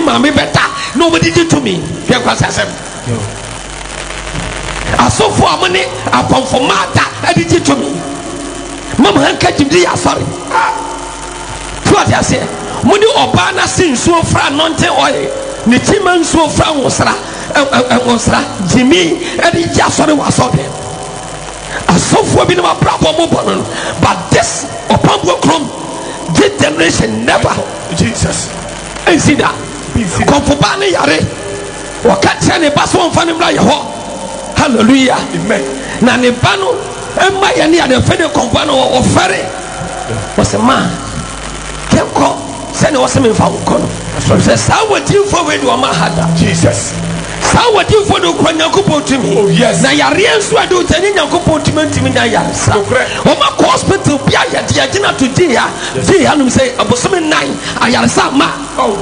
mame beta nobody did to me hwe kwasasem asofo amone akonfomata adidi to me mama hanka jimdi ya sorry what I say muni oba na sinsuo fra nonte oil ni tima nsuo fra wonsra jimi edi ja sorry wasode asofo bi na brabo mo bono but this opambo krom this generation never Jesus and see that konfoba ne yare wakatia ne baso mfa ne mra ye ho hallelujah amen na ne ba no emma ye ne ade fede konfoba no ofere was a man keko sene was me fa ukono so sa wati for we do ma hada Jesus sa wati for do kwa nyankopon tumi oh yes na yare enso ade o tani nyankopon tumi na yare sa o ma hospital bia ya dia gina to dia no say abosome 9 ayare sa ma oh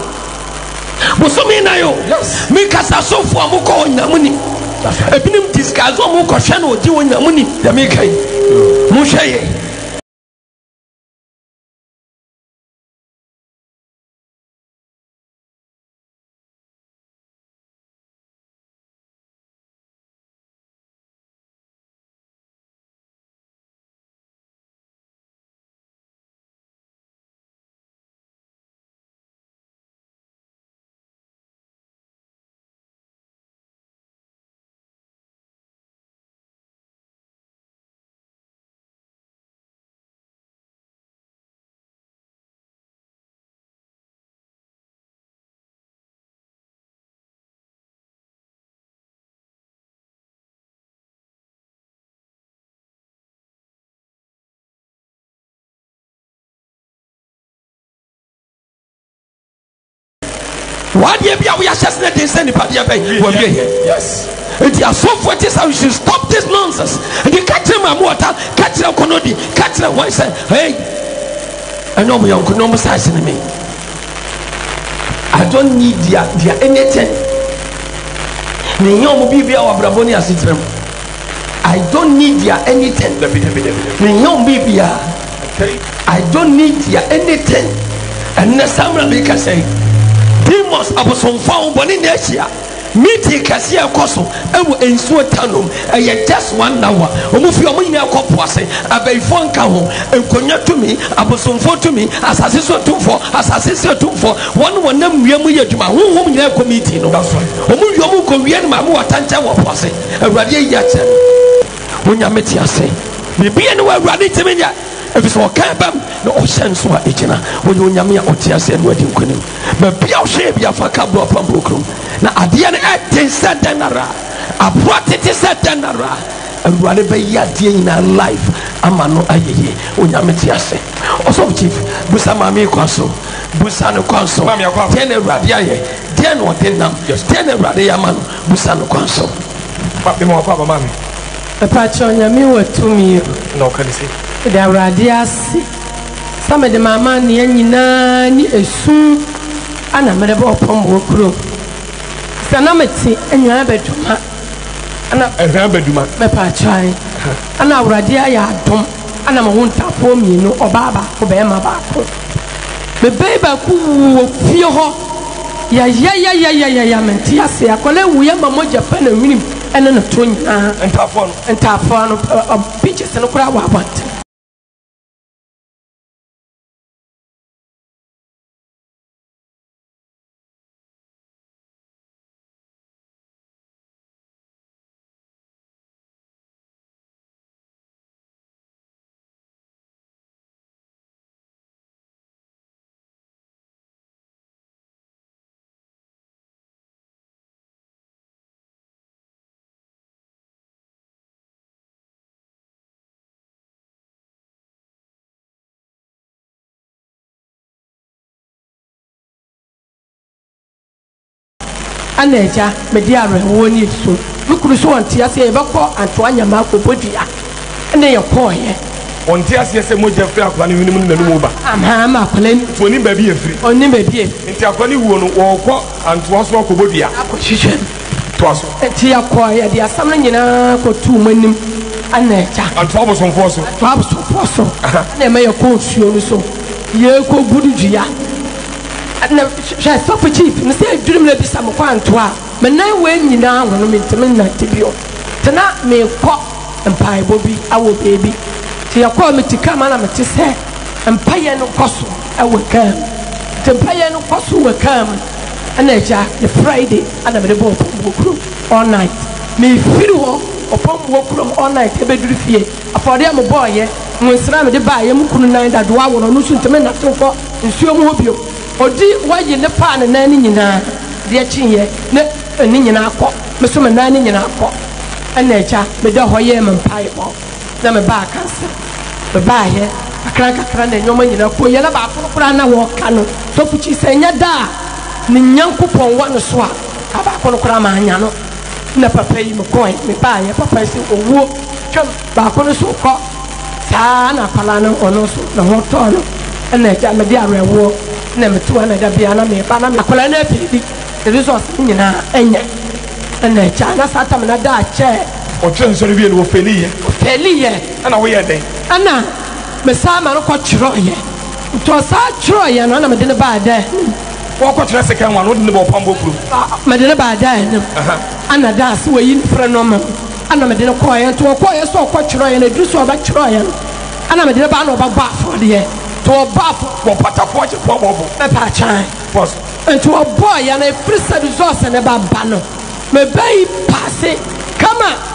bosome na yo yes me kasa so fo amko nyamuni ebinim disguise o mo ko hwe na odi nyamuni ya me kai mo hweye what ye be we are just let them send the party yes it is so for this how we should stop this nonsense and you catch him water catch him konodi catch him one say hey I know me uncle no size in me I don't need their anything me young baby our braboni asitrem I don't need their anything me young baby I don't need their anything and na samra be can say demons abosomfa boni na ahia meeting kase ekoso ewo ensuo tanom eye just 1 hour omufi omunyina akopoase abaifo nka ho enkonya tumi abosomfo tumi asase so tumfo wonam wiamu yaduma honhom nyina committee no omuwiamu ko wian ma mo watancha wo poase awurade yi ache onyameti ase bibia ne wa awurade temenya ebiso okan bam na ohyenso a ejina onyame a otiase no adi nkonim ba bia ohye bia faka bro pambo krom na ade ne eten sadanara abrote sadanara awurade ba yi ade nyina life ama no ayeye onyame tiase oso chief busa mami kwaso busa no kwaso ten awurade aye ten no tenam ten awurade yamano busa no kwaso papi mo papa mami Pacho nyame watumi no kan si de awurade ase sama de mama ne nyina ni esu ana mere ba opom okuro sana meti enwa beduma ana ehwan beduma be pachai ana awurade ya adom ana mo huntafo mienu obaba ko be ma ba ko bebe ba ku wo fie ho ya menti ase akole wu ya mamo japan winim ene no to nyina entafo no pictures no kura wa abant aneja mediare woni so lukuru so antia se ebekọ anto anyama akobodua ene ye koye onti ase se moja fri akwa ne winim na numu ba ama akwa ni foni ba bi efri oni ba bi nti akwa ni wuo no wo kọ anto aso akobodua akohihwe to aso enti akoye de asam na nyina ko tu manim aneja anto abosomfo so na me ye ko nsuo no so ye ko bududua na hwɛ sɔfo chief ne sɛ adwurum na bisa mo kwantoa menan wei nyinaa ho no mentimi nnante bio tena mekɔ mpaebɔ bi awɔ baabi nti yɛkɔɔ meti ka ma na mete sɛ mpayɛ no kɔ so ɛwɔ kaa mu nti mpayɛ no kɔ so wɔ kaa mu ɛna agya ne friday ana mede bɔ ɔpɔmboɔ kurom all night mefiri hɔ ɔpɔmboɔ kurom all night ɛbɛduru fie afɔdeɛ mo bɔɔyɛ nwonsira mede baayɛ mu kunu nan dadoa wɔ no no so ntimi nnate nkɔ nsuo mu hɔ bio ɔdi wayi ne paa ne nan ne nyinaa deɛ kyenyɛ ne ne nyinaa kɔ me so me nan ne nyinaa kɔ ɛna agya mede hɔ yɛɛ me mpaebɔ na mebaa kansa mebaayɛ kakra na nneɛma nyinaa kɔ yɛla baako no koraa na wɔka no sɔfo kyi sɛ nyɛ da a ne nyankopɔn wɔ no so a ka baako no koraa maanya no na papa yi mekɔɛ mebaayɛ papa yi sɛ owuo twam baako no so kɔ saa na akwalaa no ɔno so na ho tɔɔ no ɛna agya mede awerɛwoɔ na metoa na da bia na meba na akwalaa no apiridi the resource no nyinaa ɛnyɛ ɛna agya na saa tam na da akyɛɛ ɔkyerɛ nsɔre wie no wɔfɛliyɛ ɛna woyɛ dɛn ɛna mesaa ma no kɔkyerɛɔyɛ nti ɔsaa kyerɛɔyɛ no ɛna mede ne baa dɛ wɔkɔkyerɛ second one wode ne bɔ ɔpɔmboɔ kurom mede ne baa dɛ anim ana da ase wɔyi ne frɛ no ma ana mede ne kɔɔyɛ nti wɔkɔɔyɛ sɛ ɔkɔkyerɛɔyɛ no aduru sɛ ɔbɛkyerɛɔyɛ no ana mede ne baa na ɔbɛbɔ afɔdeɛ nti ɔbɔ afɔ wɔ patafoɔ gye kɔ bɔbɔ ɛpɛ akyan nti ɔbɔɔyɛ no ɛfiri sɛ resource ne baba no mebɛyi paase kama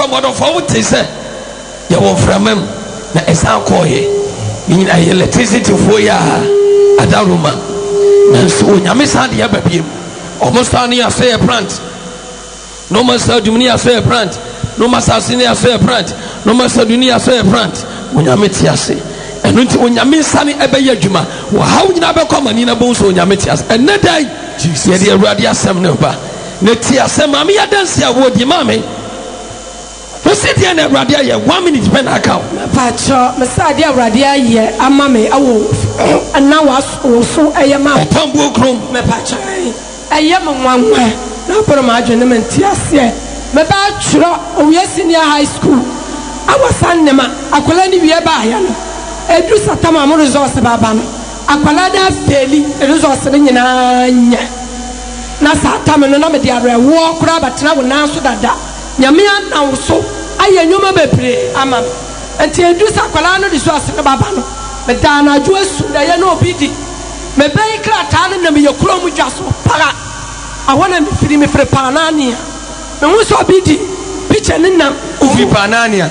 model for what they say. You won't from him. Na esan koye ni na electricity for ya adaruma na so nyame san de ababiem almost ani aso a plant no masa dumni aso a plant no masa sini aso a plant no masa duni aso a plant nyame ti ase eno nti nyame san ebeye adwuma wo hawo nyina be komani na bon so nyame ti ase enne dai Jesus ye de awurade asem ne ba ne ti ase mame ya danse awo di mame. Sit here and Radia, 1 minute pen account. Pacho, Massadia Radia, Amame, and now also a yama, Tumbo Chrome, Mepacha, a yama 1 way, no for my gentleman, Tiasia, Mepacha, oh yes, in your high school. I was Sanema, Aqualani via Bayan, a Drusatama resource Babam, Aqualada Feli, a resource in Nasa Tamanamadia, war crab at now now so that Yamia now so. Aye nyoma bebre ama enti edusa kwala no de so asene baba no me dana ju asu da ye no obidi me bai krata no na me yekro mu dwaso para awona me firi panania me hu so obidi picture ni na ufi panania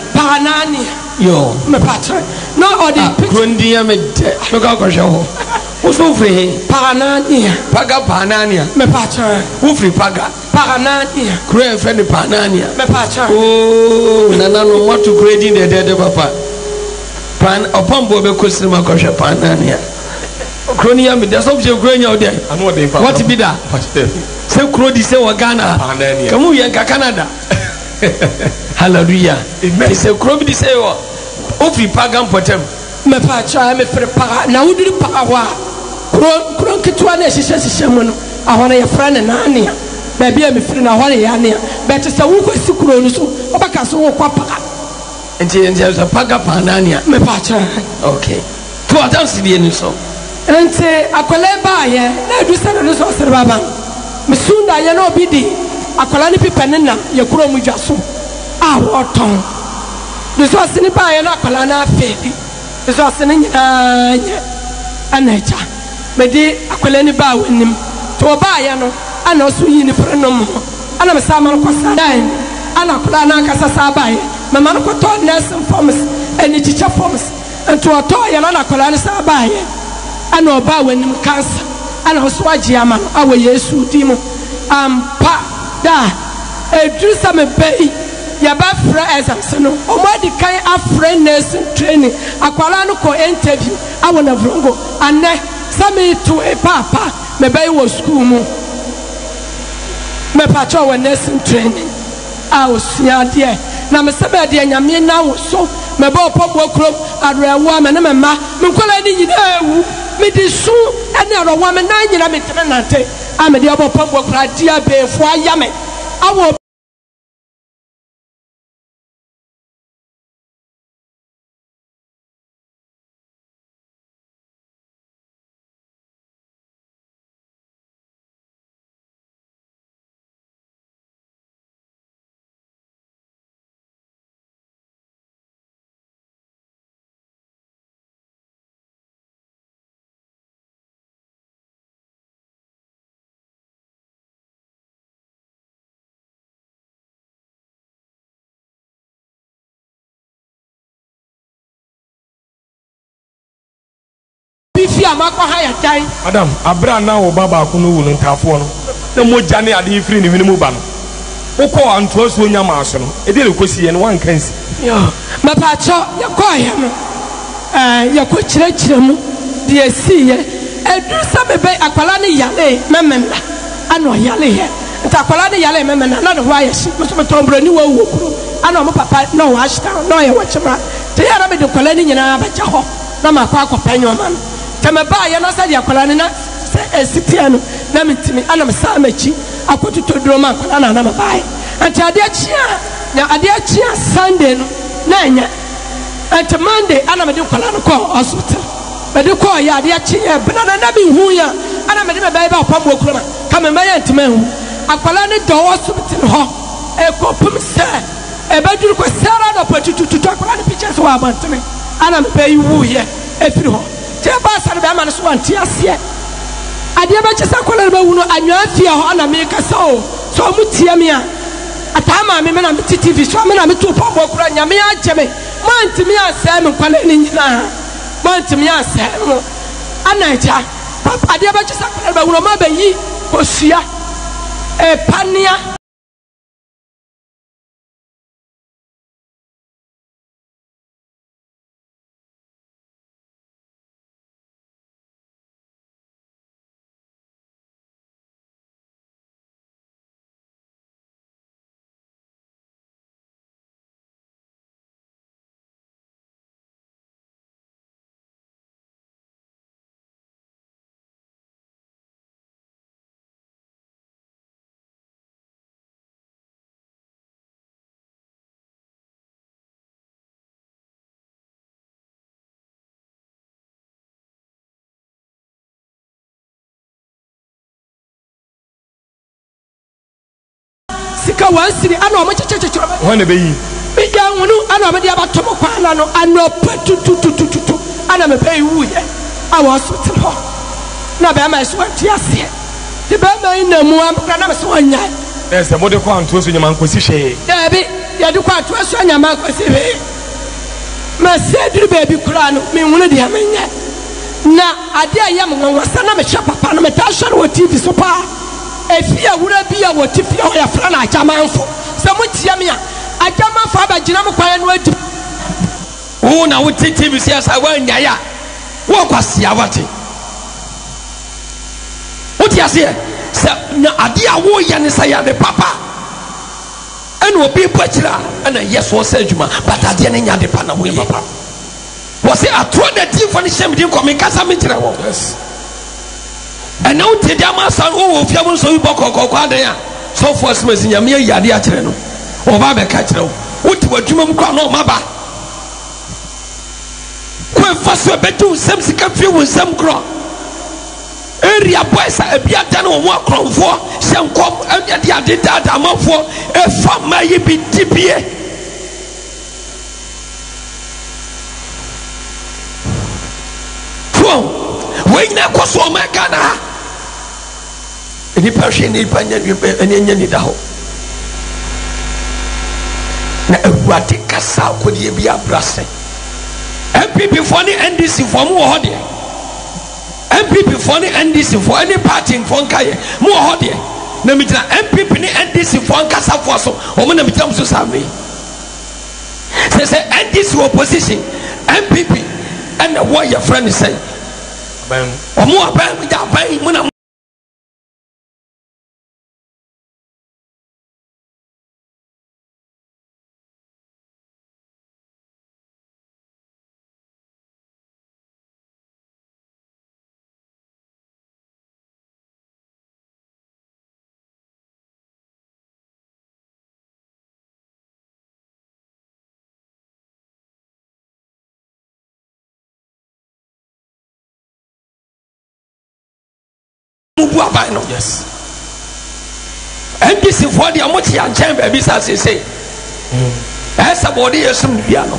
yo me patra no odi picture grundia me me ka ko hwe ho so firi panania me patra ufi panania Create friend panania me patra oh nana no what to grading the dead papa pan upon bobe kwesiri makosha panania kronia me there's something growing out there what be that say krodi say Ghana kamu yen ka Canada hallelujah amen say krobi say ofi pagan potem me patra me prepare na wudiri pakawa kron kitwa na hihye mu no ahona ye friend nania baby me free na hore ya ne but say wo kwasi kuro no so obaka so wo kwa paka enti so paka panania me patra okay to dance die ni so enti akole ba ye na du se no so sere baba me sunda ye no bi di akola ni pipene na ye kuro mu dwaso a woton du so sene ba ye na akola na afedi du so sene nyina nye anacha me di akola ni ba wanim to ba ye no ana so yi ni frenom ana me sama ko sadan ana kula na kasa sabai mama no ko to nursing forms eni teacher forms ento to ye na kula ni sabai ana oba wanim cancer ana so agi ama awo Yesu dimu ampa da edrusa me bei ya ba fra exams no omadi kan afra nursing training akwala no ko interview awo na vrongo ane same to e papa me bei wo school mu me pacho we nursing training awusia de na me sebe de nyame na wo so me ba opobo krom arewa me na me ma me nkola ni nyina ewu me di su ene arewa me na nyina me tene nante a me de opobo kra dia be fo aya me awo Madam, abra na wo baba ko no wu no ntafo no na moja ne ade firi ne hwene mu ba no wokọ anto so nyama aso no e de le kosi ye no wan kansi yo mapacho ya ko ya no ya ko chire mu de asi ye edu sa bebe akwala ne yale mememla ano yale ye nta akwala ne yale memena na ho ayeshi so metombro ni wo kuro ana mo papa no wa ashta no ye wachema te yara me de kwala ne nyina ba ja ho na makwa akopanyo ma no tema ba ye no sa de akwala ne na esitia no na mitimi ana msa machi akotuto droma akwala na ma ba ante ade achia Sunday no na anya ante Monday ana me de kwala no ko hospital me de ko ya ade achia bena na bi hu ya ana me de me ba opambo kuroma ka me ya ntema hu akwala ne do hospital ho e ko pum se e ba duru ko sara na patututu akwala ne pictures wa abantene ana me ba yu ye e firi ho te ba sare ba ma no so anti ase ade ba chesa akwala ne ba hu no anwa afia ho ana me ka so mutie me a atam ma me na me TV so me na me to pombo kura nyame agye me mantimi asɛ me kwale ni nyina mantimi asɛ mo anaja papa de ba chisa kwale ba wuro ma ba yi osua pania sika wansiri ana omo chechecheche wane be yi biya wonu ana omo dia batomo kwa no ana petututututu ana me pay wuye awo so te ho na be ma so atiase de be ma ina mu am na me so anya se mo de kwa nto so nyama nkosi hwe da bi ya de kwa to so nyama nkosi hwe ma se duru be bi kura no me hunu de amenya na ade ayam nwanwasa na me hye papa no me ta hye no TV so pa efia wura bia wotifia ho ya fra na ajamanfo se mutia me a ajamanfo abagina mo kwan no adi wo na wo TV se asa wa nya ya wo kwasia wate wotia se na ade a wo ya ne sa ya de papa ene obi pachira ana yeso se adwuma but ade ne nya de pa na wo ye papa wo se atro na ti fo ne shem din ko me kasa me kire wo yes and now te dama san o fiam so yi bokoko kwa den a so for asmas nyame yade a kire no o ba be ka kire wo wuti wadwuma mu kwa no maba ko faso betu sam sika fie wo sam kro area boys a bia dan wo mo akronfo hyenkom ade ade dada amafo e fa mayi bi dibie we na koso magana ni passion ni panya ni ni da ho na awati kasa ko de bia brase MPP for ni NDC for mu ho de MPP for ni NDC for any party for nkaye mu ho de na mi tira MPP ni NDC for nkasa for so o mo na mi tira so save say NDC opposition MPP and what your friend is saying omo aban da ban mu na no yes NDC for the amoti an chen baby say esa body yesum bia no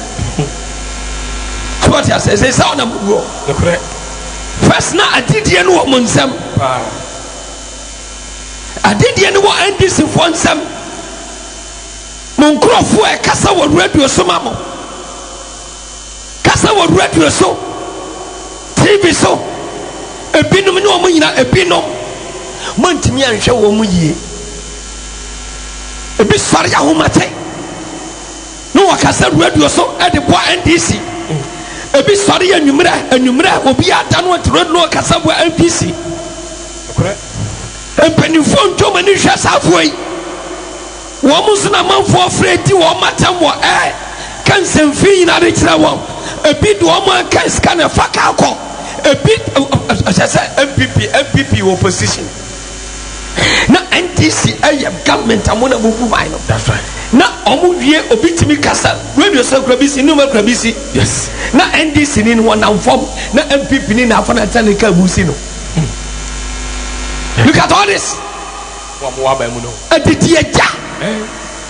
so what you say say na bugo the correct first na adidie no wo nsam adidie no wo NDC for nsam mon krofo e kasa wo radio so mamo kasa wo radio so TV so ebinum no mo nyina ebinom mantimi anhwe wo mu yie ebi sare ya homate no wakasa radio so e de bo NDC ebi sare ya anwumra obi ada no atro no kasa bo NPC correct empenifo ntoma ni hwa safo yi wo mu so na manfo fredi wo matam wo kan semfi na de kira wo ebi do mo kan scan fa ka akọ ebi MPP opposition na NDC government amona bubu mai no that's right na omu wie obitimi kasa radio so krabisi no krabisi yes na NDC ni won na form na MPP ni na afana tanika busi no look at all this wa mo aba mu no aditi eja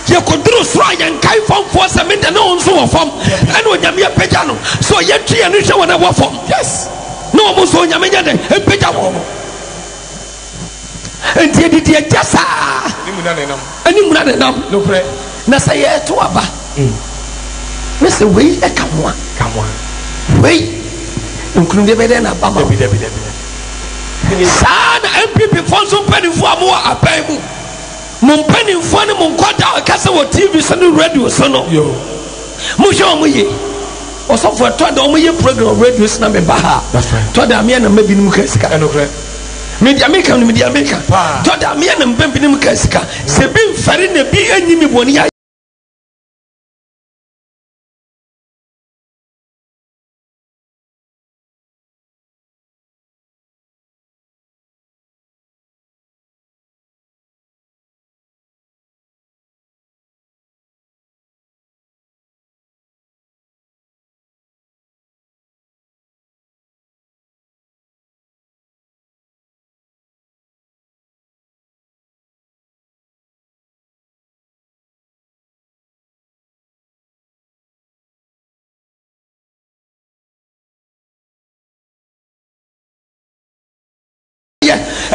ye koduru so ayen kai form for cement na onso wo form na onyame peja no so ye tue no hwe wona wo form yes no mo so nyame nya den peja wo enti edidi eja sa ani mu na nenam no pre na sɛ yɛto aba me sɛ wei ɛka ho a wei nkurunde bɛdɛ na aba ma saa na MPP fo nso mpanimfoɔ a mowɔ aban mu mo mpanimfoɔ ne mo nkɔda ɔkasa wɔ TV so ne radio so no mohwɛ ɔmo ye ɔsɔfo ɛtɔ da ɔmo yɛ program radio so na meba ha tɔ da meɛ na mabinom ka sika media meka no media meka tɔ da meɛ na mabinom ka sika sɛ bi mfɛre na bi anyi me bɔne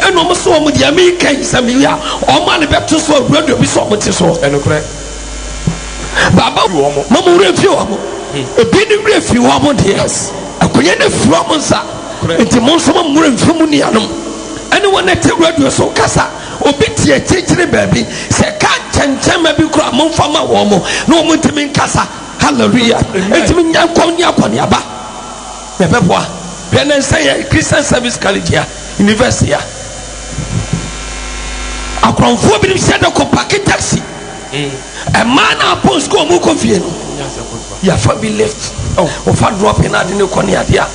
ɛna ɔmo so ɔmo deɛ meka nsɛm yi a ɔmo ne bɛto so radio bi so ɔmo te so baba mama wura fi ɔmo ebi ne wura fi ɔmo deɛ akonya ne fi ɔmo nsa nti mo nso mo wura fi mu nuanom ɛne wɔn ne te radio so kasa obi tie kyekyere baabi sɛ ka nkyɛnkyɛnma bi kora mo mfa ma wɔn mo na ɔmo ntumi nkasa hallelujah ntumi nya nkɔm nya akɔneaba na ɛbɛboa bɛn ne nsa yɛ Christian Service College ya university ya akɔnfoɔ bi hyɛ de kɔ paki taxi ɛmaa na apɔ school ɔmo kɔ fie no yafa bi left ɔfa drop na ade ne kɔ ne ade a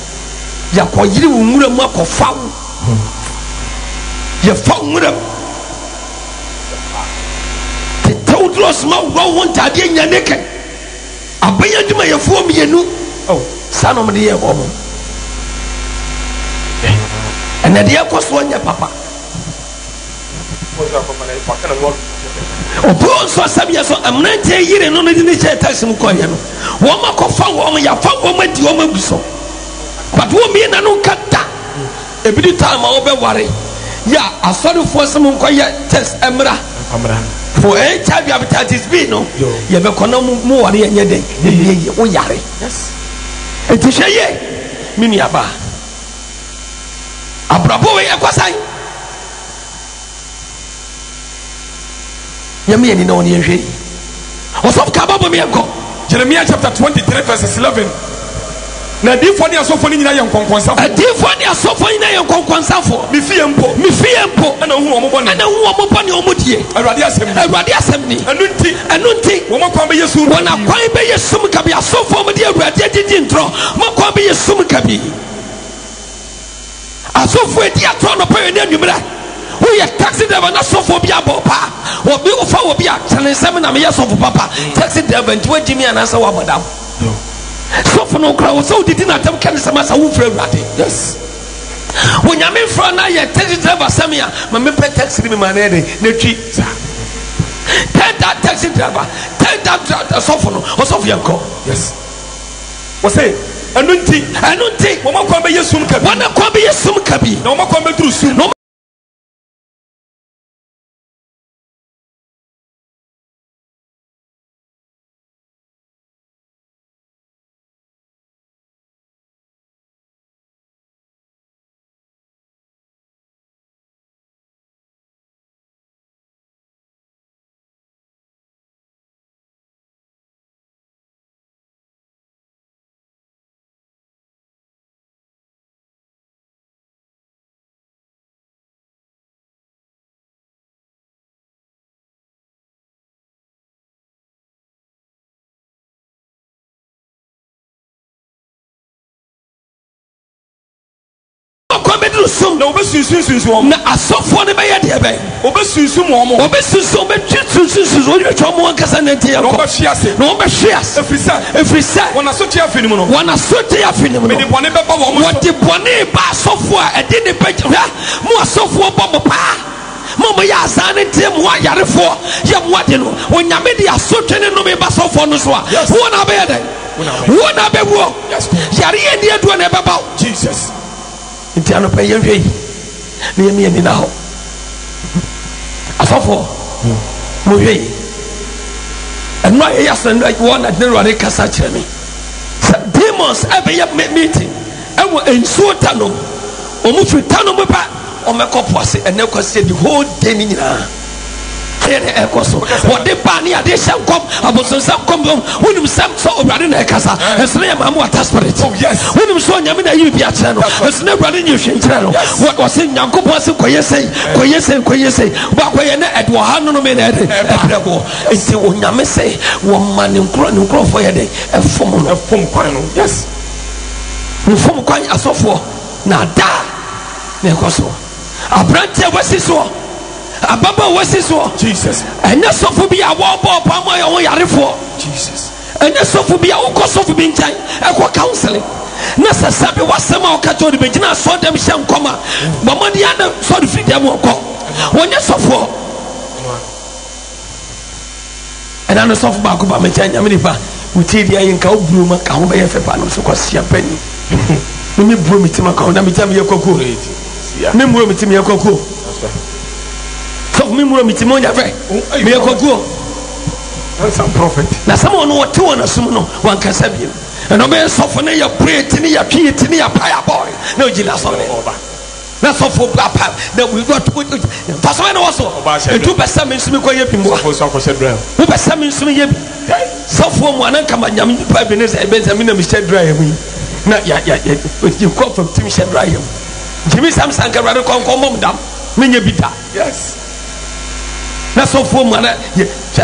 yakɔ yiri wo nwura mu akɔfa wo yɛfa nwura mu tetew dros ma wɔ wo ntadeɛ nya ne kɛ abɛyɛ adwuma yɛfoɔ mmienu saa na ɔmo de yɛ wɔ mo ɛnɛ deɛ ɛkɔ so ɔnyɛ papa obi nso asɛm yɛ so mmeranteɛ yere no ne de ne kyɛ taxi mu kɔɔyɛ no wɔn akɔfa wɔn yɛafa wɔn adi wɔn agu so but wɔn mmienu no nka da ebi di time a wɔbɛware yɛ asɔrefoɔ sɛ mo nkɔyɛ test mmra for HIV hepatitis B no yɛbɛkɔ na mo ware yɛnyɛ dɛ yɛ wo yare eti hwɛ yɛ me nuaba abrabɔ wei ɛkɔsan yɛme yɛni na ɔne yɛhwɛ yi ɔsɔfo ka bɔbɔ meyɛnkɔ Jeremiah chapter 23 verses 11 na adiifoɔ ne asɔfoɔ no nyinaa yɛ nkɔnkɔnsafoɔ adiifoɔ ne asɔfoɔ nyinaa yɛ nkɔnkɔnsafoɔ mefie mpo ɛna hu wɔn bɔne ɔmo die Awurade asɛm ni ɛno nti wɔn akwan bɛyɛ sum wɔn akwan bɛyɛ sum kabi asɔfoɔ mo de Awurade adidi ntorɔ mo akwan bɛyɛ sum kabi asɔfoɔ edi atɔ no pɛyɛ ne anwummerɛ woyɛ taxi driver na sɔfoɔ bi abɔ paa obi wofa wɔ bi a kyɛne nsɛm na meyɛ sɔfo papa taxi driver nti wagyi me anaasɛ woabɔ dam sɔfo no kora wo sɛ wodidi na atam ka ne sɛm asa womfrɛ Awurade yes wonyame mfrɛ no ayɛ taxi driver sɛm a ma mepɛ taxi no ma na ɛde na twi tell that taxi driver tell that sɔfo no ɔsɔfo yɛnkɔ yes wɔsɛ ɛno nti wɔn akwan bɛyɛ sum kabi wɔn akwan bɛyɛ sum kabi na wɔn akwan bɛduru sum na obesunsun wɔn na asɔfoɔ ne bɛyɛ deɛ bɛyɛ obesunsun wɔn obesunsun wɔn twɛn wɔn ankasa ne nteɛ kɔ na wɔbɛhwe ase efiri sɛ wɔn asote afi ne mu no mede bɔne bɛba wɔn so wɔde bɔne ba asɔfoɔ a ɛde ne bɛgye mo asɔfoɔ bɔ mo paa mo yɛ asaa ne nteɛ mo ayarefoɔ yɛ mo ade no onyame de asotwe ne nnome ba asɔfoɔ no so a wo na bɛyɛ dɛ wo na bɛwuo yare yɛ nni aduɔ na ɛbɛba wo Jesus nti anɔpɛ yɛhwɛ yi na yɛmi yɛni na hɔ asɔfoɔ mohwɛ yi and no yes and one at the Rade Casa Chemi. Demons every meeting. And we're in Sotano. Omufu Tano Mupa or Macopos and never said the whole day. What the Bania, they shall come about some come when you some so running a casa, and Slam Amata Spirit. Oh, yes, when you saw Yamina Ubia channel, as never running your channel. What was in Yankopos, Koyese, but when at Wahano minute, it's the Yamese, 1 man in Crow for a day, a form of Pumquano. Yes, you form quite a software. Nada, Necoso. A branch was this one. Ababa wasi so Jesus ene sofo bi a wo bo pamo ya wo yare fo Jesus ene sofo bi a wo ko sofo bi ntan e ko counseling na sasabe wasema o ka to de begina so dem hye nkoma bomodi ana so de fi dem ko wonye sofo ena no sofo ba ko ba me chanya me nipa wuti dia yin ka oburu ma ka ho be ye fepa no so ko sia pani me buru mitima ka ho na me chama ye kokko me buru mitima ye kokko me muro mitimonya fe me kokuo some prophet na someone what to na sum no wan kasa bi no me sofo na ya pray tini ya pie tini ya fire boy no jila so na sofo papa na we got to pass when was so e tu pesa me sum ko ye bi mo so ko she dra wo pesa me sum ye bi sofo mo anan kama nyam pa bi ne se be se me na me she dra ye mi na ya you come from timi she dra ye jimi sam sankara ko mom dam me nya bi da yes na so for mana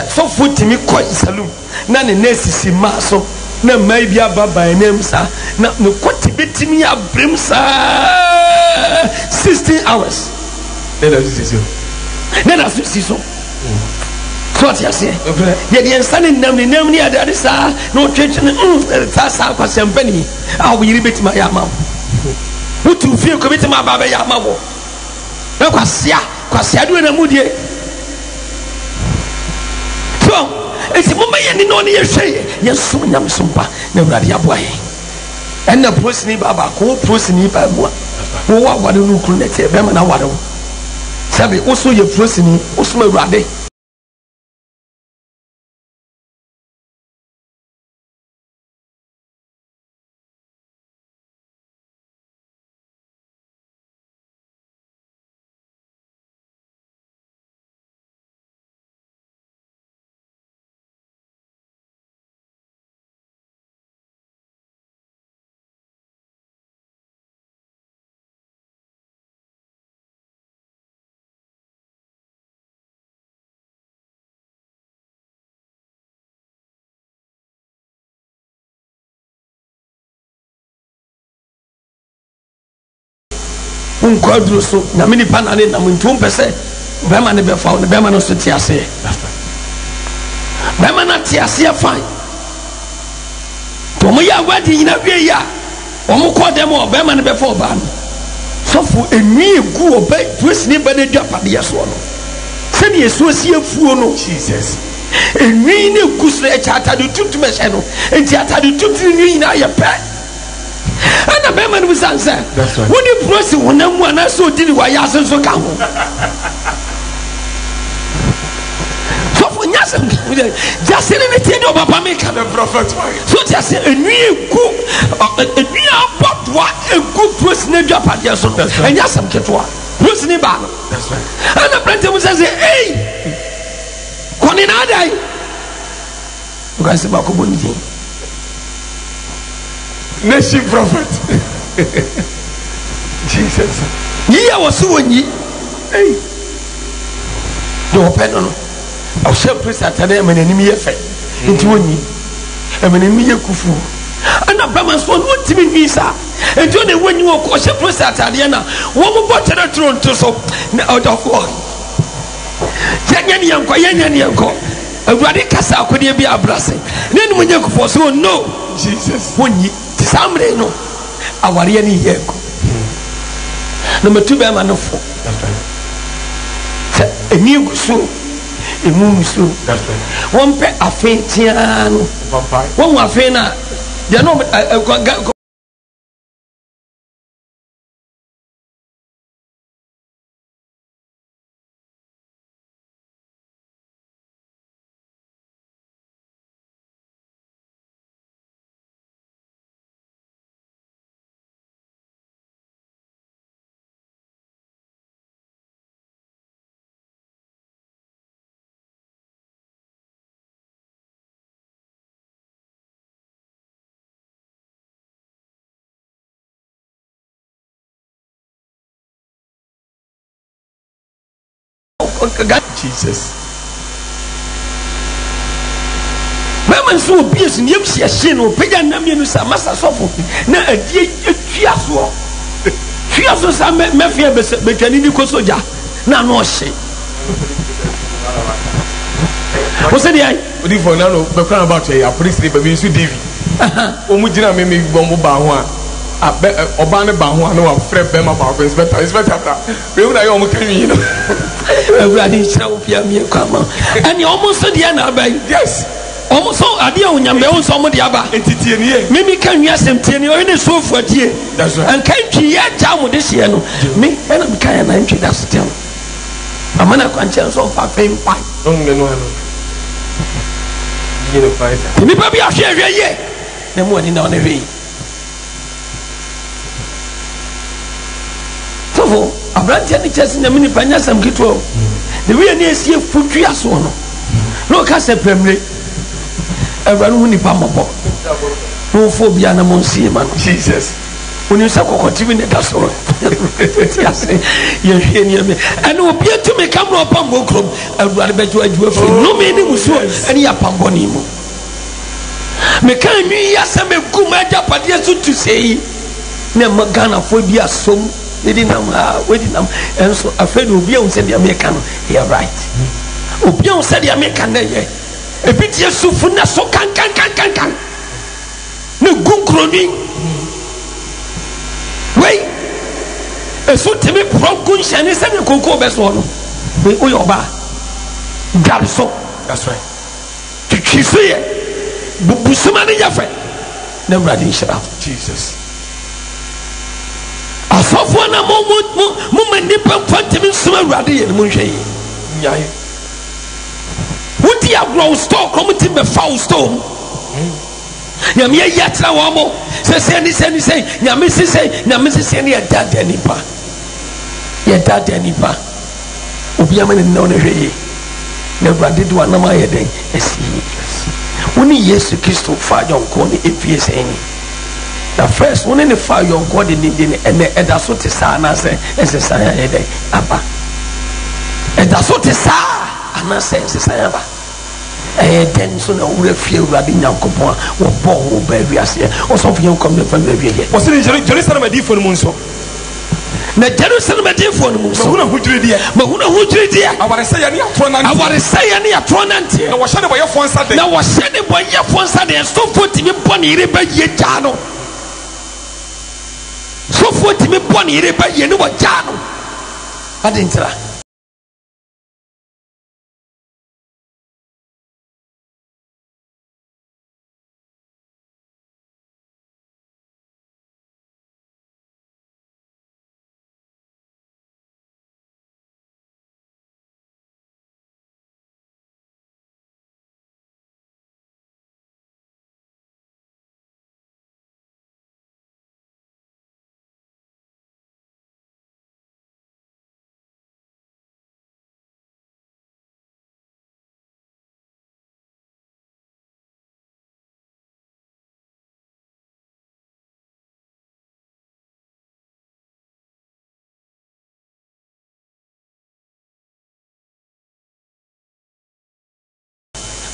so for timi ko salum na ne nesisi ma so na mai bia baba enem sa na no kwoti betimi abrem sa 16 hours na sisi so so tia se ye de nsane nam ni ade sa no twetwe ne sa kwasempani a wo yiri betima ya ma wo tu fie ko betima baba ya ma wo na kwasia do na mudie so eti mama ye ni no ne ye hwe ye so nyam so mpa na urade aboa ye en na prosini baba ko prosini ba mo wo wa wade no kru na te be ma na wade wo sabe wo so ye prosini wo so ma urade unquadro so na mini panane na muntum pese be ma ne be fa ne be ma no so ti ase be ma na ti ase fine to mo ya gwadi nyina wie ya o mo ko dem o be ma ne be fa ba no so fu eni egu o be presini be ne dwapade ya so no se ne yesu asi afuo no Jesus eni ne gu so e chata do tutu me hye no enti ata do tutu ni nyina ye pe ana be man busanse woni prosi wonam ana so dini wa ya senso ka ho so for nyasem jasene ne tie do papa me ka the prophet so jase enu egu enu abotwa egu prosi ne dwa pade so no nyasem ketwa prosi ne ba no ana prente busanse koni na dai uga se ba ko boni din nation prophet Jesus yeah was so yi do open no I shall priest atade me nanim ye fe nti woni e me nanim ye kufu ana bama so no timi nwisa nti one woni wo ko shall priest atade na wo mo botere tron to so na odofo yenya ni yanko awurade kasa akode bi abrase ne num nya kufu so no Jesus woni samre no aware ni yeko no metu be ma no fo eni gusu emu musu won pe afetia no won afe na de no Jesus. Mama so obvious ni yemsi ahye no pega na mienu sa masa sofo na adie twiaso twiaso sa mafia betwani ni ko soja na no hye o se dey odi for na no be kran about a priest be be so David o mu gina me bombo ba ho a oba ne ba ho na wa frɛ be ma ba inspector we una yo mo kanwi no awurade kyerɛ wo pia me kwama ani almost dey na ba yes almost so ade a onyame wo so mo dey aba entitie ne ye mimi kanwi asɛm tie ne o ne so fuatie that's right and kanwi ya ja mo de hye no me na me kan na ntwi da so tem amana kwanche so fa fem pa on ne no you know fight nipa bi ahwe ye na mo ani na on hwe so abrantia ni chesi na mini panya sam kitwo the way na esie futwi aso no ka se premre everanu hu nipa mobo no fo bia na monsie ma no Jesus oni sa kokotibi ne da so yase ye hwe ni me ene obi atumi kamro pambo krom awurade bejo adwo afi no me ni muso ene ya pambo ni mu me kan nwi yase me guma japade so tu sei ne magana fo bi asom wedi nam enso afedi obi a unse dia meka no you are right obi a unse dia meka na ye ebi tie sufu na so kan ne gunkroni wei eso teme progun shane se ne konko be so no we o yoba dar so that's right twisi ye bubusuma ne yafe na bradi nshira Jesus asofo na mo manipa fantimi nsuma awurade ye mo nhwe yi nyai wodi agro store committee me foul storm nyame ya tra wo mo se nyame se ne ya dada nipa obi amane no ne hwe yi na awurade do anama ye den esi woni Yesu Kristo fa jonko ne efie sen the first one in the fire your God in the and that's what is na say ese ya ede aba and that's what is na say ese aba then so na ure fie urade nyankopon wo bo wo ba wiase o so fie kom na fa wiye o se Jerusalem adifo no munso na Jerusalem adifo no munso mahuna hujiri dia aware say ya ne atro nante na wo hyade boye fonsa de so foti mi bo ne ire ba ye ja no so foti mi bo ne ire ba ye ne wo ja no adentira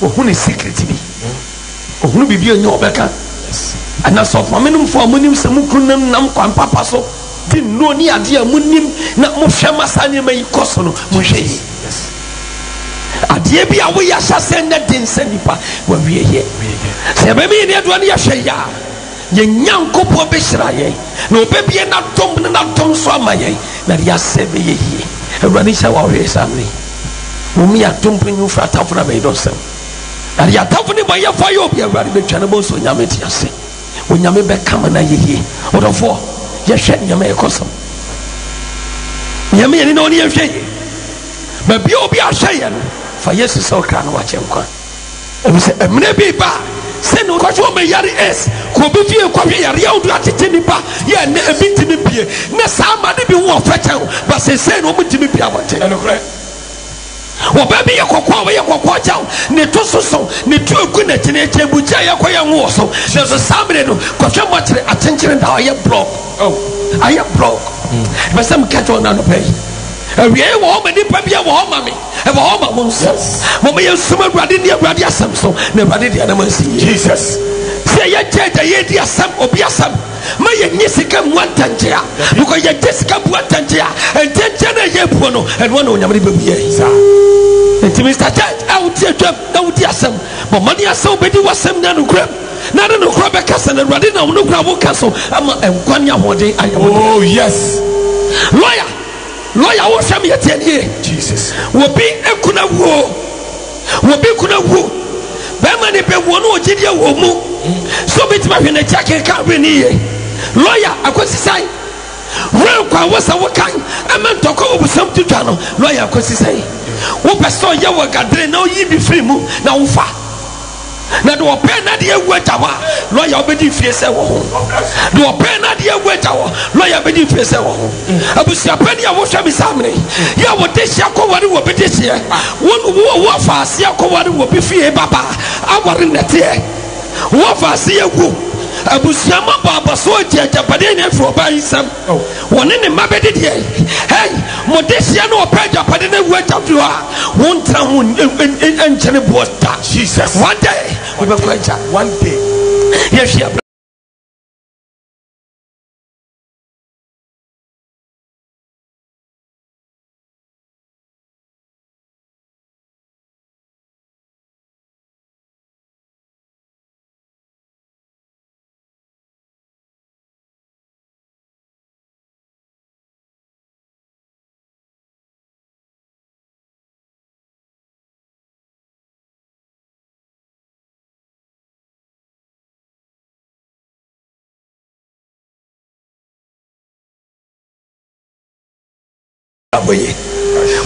ohun secret bi ohun bibi onye obeka ana so for menum for munim se mukunam nam kwan papa so di no ni ade a munim na mo hwe masane mai koso no mo hwe yi ade bi a wo ya hyase na den sanipa wa wie ye se be mi ne do na ya hwe ya ye nyankopo be hira ye na obebie na dom so amaye na ya se be ye yi awurade sha wa hwe samni mo mi atom panyu fra tafra be do sem and ya tafuni ba ya fa yo bi awurade be twa na bo so nyame ti ase o nyame be kama na ye odofo ye hwe nyame e kosam nyame ye ni no ni ye hwe ba bi obi a hwe ye no fa yesu so kra na wa chenkwa e se emne bi ba se no kwa so me yare es ko bi fie kwa hwe yare ya odu atete ni ba ye na ebi timi pie na sa ma de bi wo fete ba se no mo timi pie abote wo baby ye kokwa jaw ne to so ne to egu na tene tebu ja ye koye nwo so na so samre no kwhwe mo tere atenkere da aye block aye block ba sam catch on na no pay awie wo homa nipa bia wo homa me e wo homa wo nso mama ye suma awurade ne awurade asam so na awurade de na mansi Jesus say ye church ye di asam obi asam ma ye nyesika mu atantia because ye nyesika mu atantia ententia na ye buo no and one onyamre bebu ye sa enti Mr. Church out here na wudi asam but money asam bedi wasam na no kram na no kram be kasa na awurade na no kram wo kaso ama enkwani ahode ayamo. Oh yes. Lawyer wo sham ye tie Jesus wo bi ekuna wo be ma ne be wo no ogide wo mu so bit ma hwe na chake ka we ni ye lawyer akosi sai we kwa wo sa wo kan ama ntoko wo busam tutwa no lawyer akosi sai wo person ye wo gadre na oyi bi free mu na wo fa na do open na de ewu atawa lawyer obedi fie se wo ho do open na de ewu atawa lawyer obedi fie se wo ho abusia pani a wo hwa bi samne ya wo de hia kowari wo bedi hia wo fa asia kowari wo bi fie baba awari nete wo fa asia gu abusia ma baba so jajapade na fro ba isam woni ne mabedi de hey mo de hia no open japade na wu atafu a won tra ho enchene bosta Jesus one day we be kwacha one day yes yeah.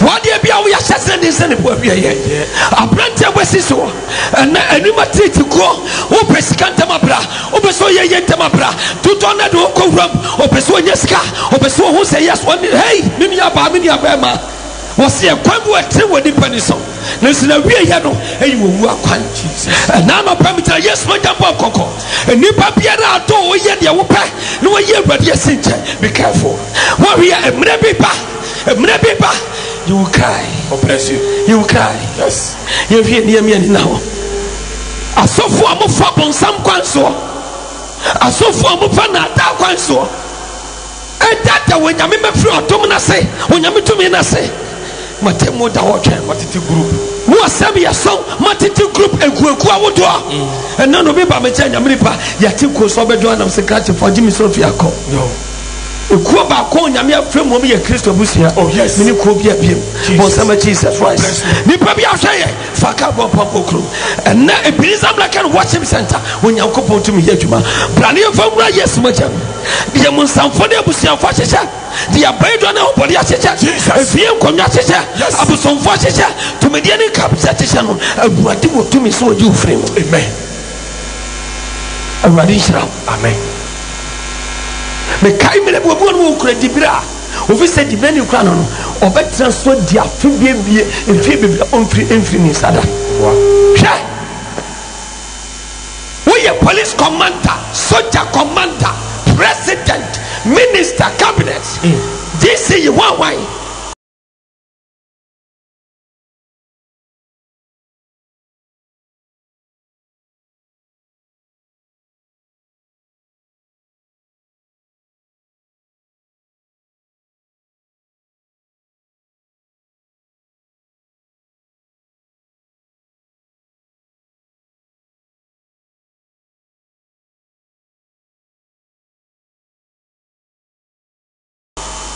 What dear be our assassin is any poor here? A plenty of Wessiso and animate to go, Opescantamabra, Opesoya Yentamabra, Tutona do Coram, Opesoyaska, Opeso who say yes one day, hey, Minia Bama. Was here quite what two were the penison. Listen, we are no, and you are quite Jesus. And now, no parameter, yes, my jump coco. And you papiera to yet your pack, no year, but yes, be careful. What we are a Mrebiba, you will cry. God bless you. You will cry. Yes. You hear near me now. I saw for a move on some quanso. I saw for a move on that quanso. And that when you remember from Domina say, when you meet to me, I say, Matemo da watch Matiti group. Who are some your song, Matiti group and Kukua would do. And none of me by my chain, Yamripa, Yatiko Sobeduan of Secretary for Jimmy Sophia. No. Kuba konya me afrem mo me Kristo busia. Oh yes. Me ko bia biem. Bon sama Jesus Christ. Ni pa bia hweye faka bo popokro. And na ebilisam la kan worship center. Wonya kopon to me adwuma. Brane famura yes magam. Dia mun samfo de busia fa checha. Dia baido na obodi a checha. Efie nkonya checha. Abusomfo checha. To me dia ni kapsa checha no. Abuade wo to me so oji ufrem. Amen. Amen. Me kai me le bo no kura dibira ofi se dibira ni kura no obe transfer dia fibie bie enfie bebia onfiri ni sada hwe we police commander soldier commander president minister cabinet this is why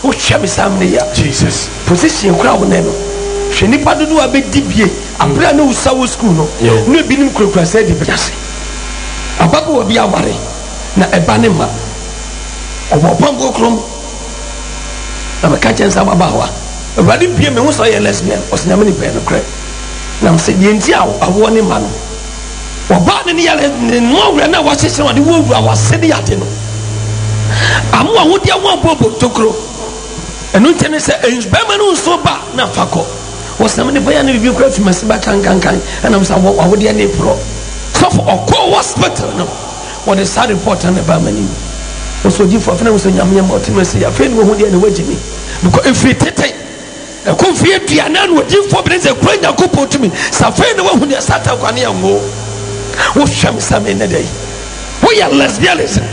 Ushami samne ya Jesus position kura wo neno hwe nipa dodo abedi bie abra na usawo school no no binim kura say de bedase ababo obi aware na eba ne ma obopambo krom na maka chensa baba wa awade bie me ho so ye lesbian osnyame ni pe no kra na mse die nti awo ne ma no oba ne ya no awre na wa chese wa de wo wura wa se de yade no amu awo dia wo bobo tokro enu tene se ensbema no so ba na fako wasam ne baya ne bibi kura fi masiba kan anam sa wo de ne pro so for okọ hospital no what the sad report on ba mani so di for fena so nyame ma otimesi ya fe ni wo de ne wagini because every tete Confia Diana would give for Prince a queen of couple to me. Safari the one who is sat up on your mo. What shall some in the day? We are lesbianism.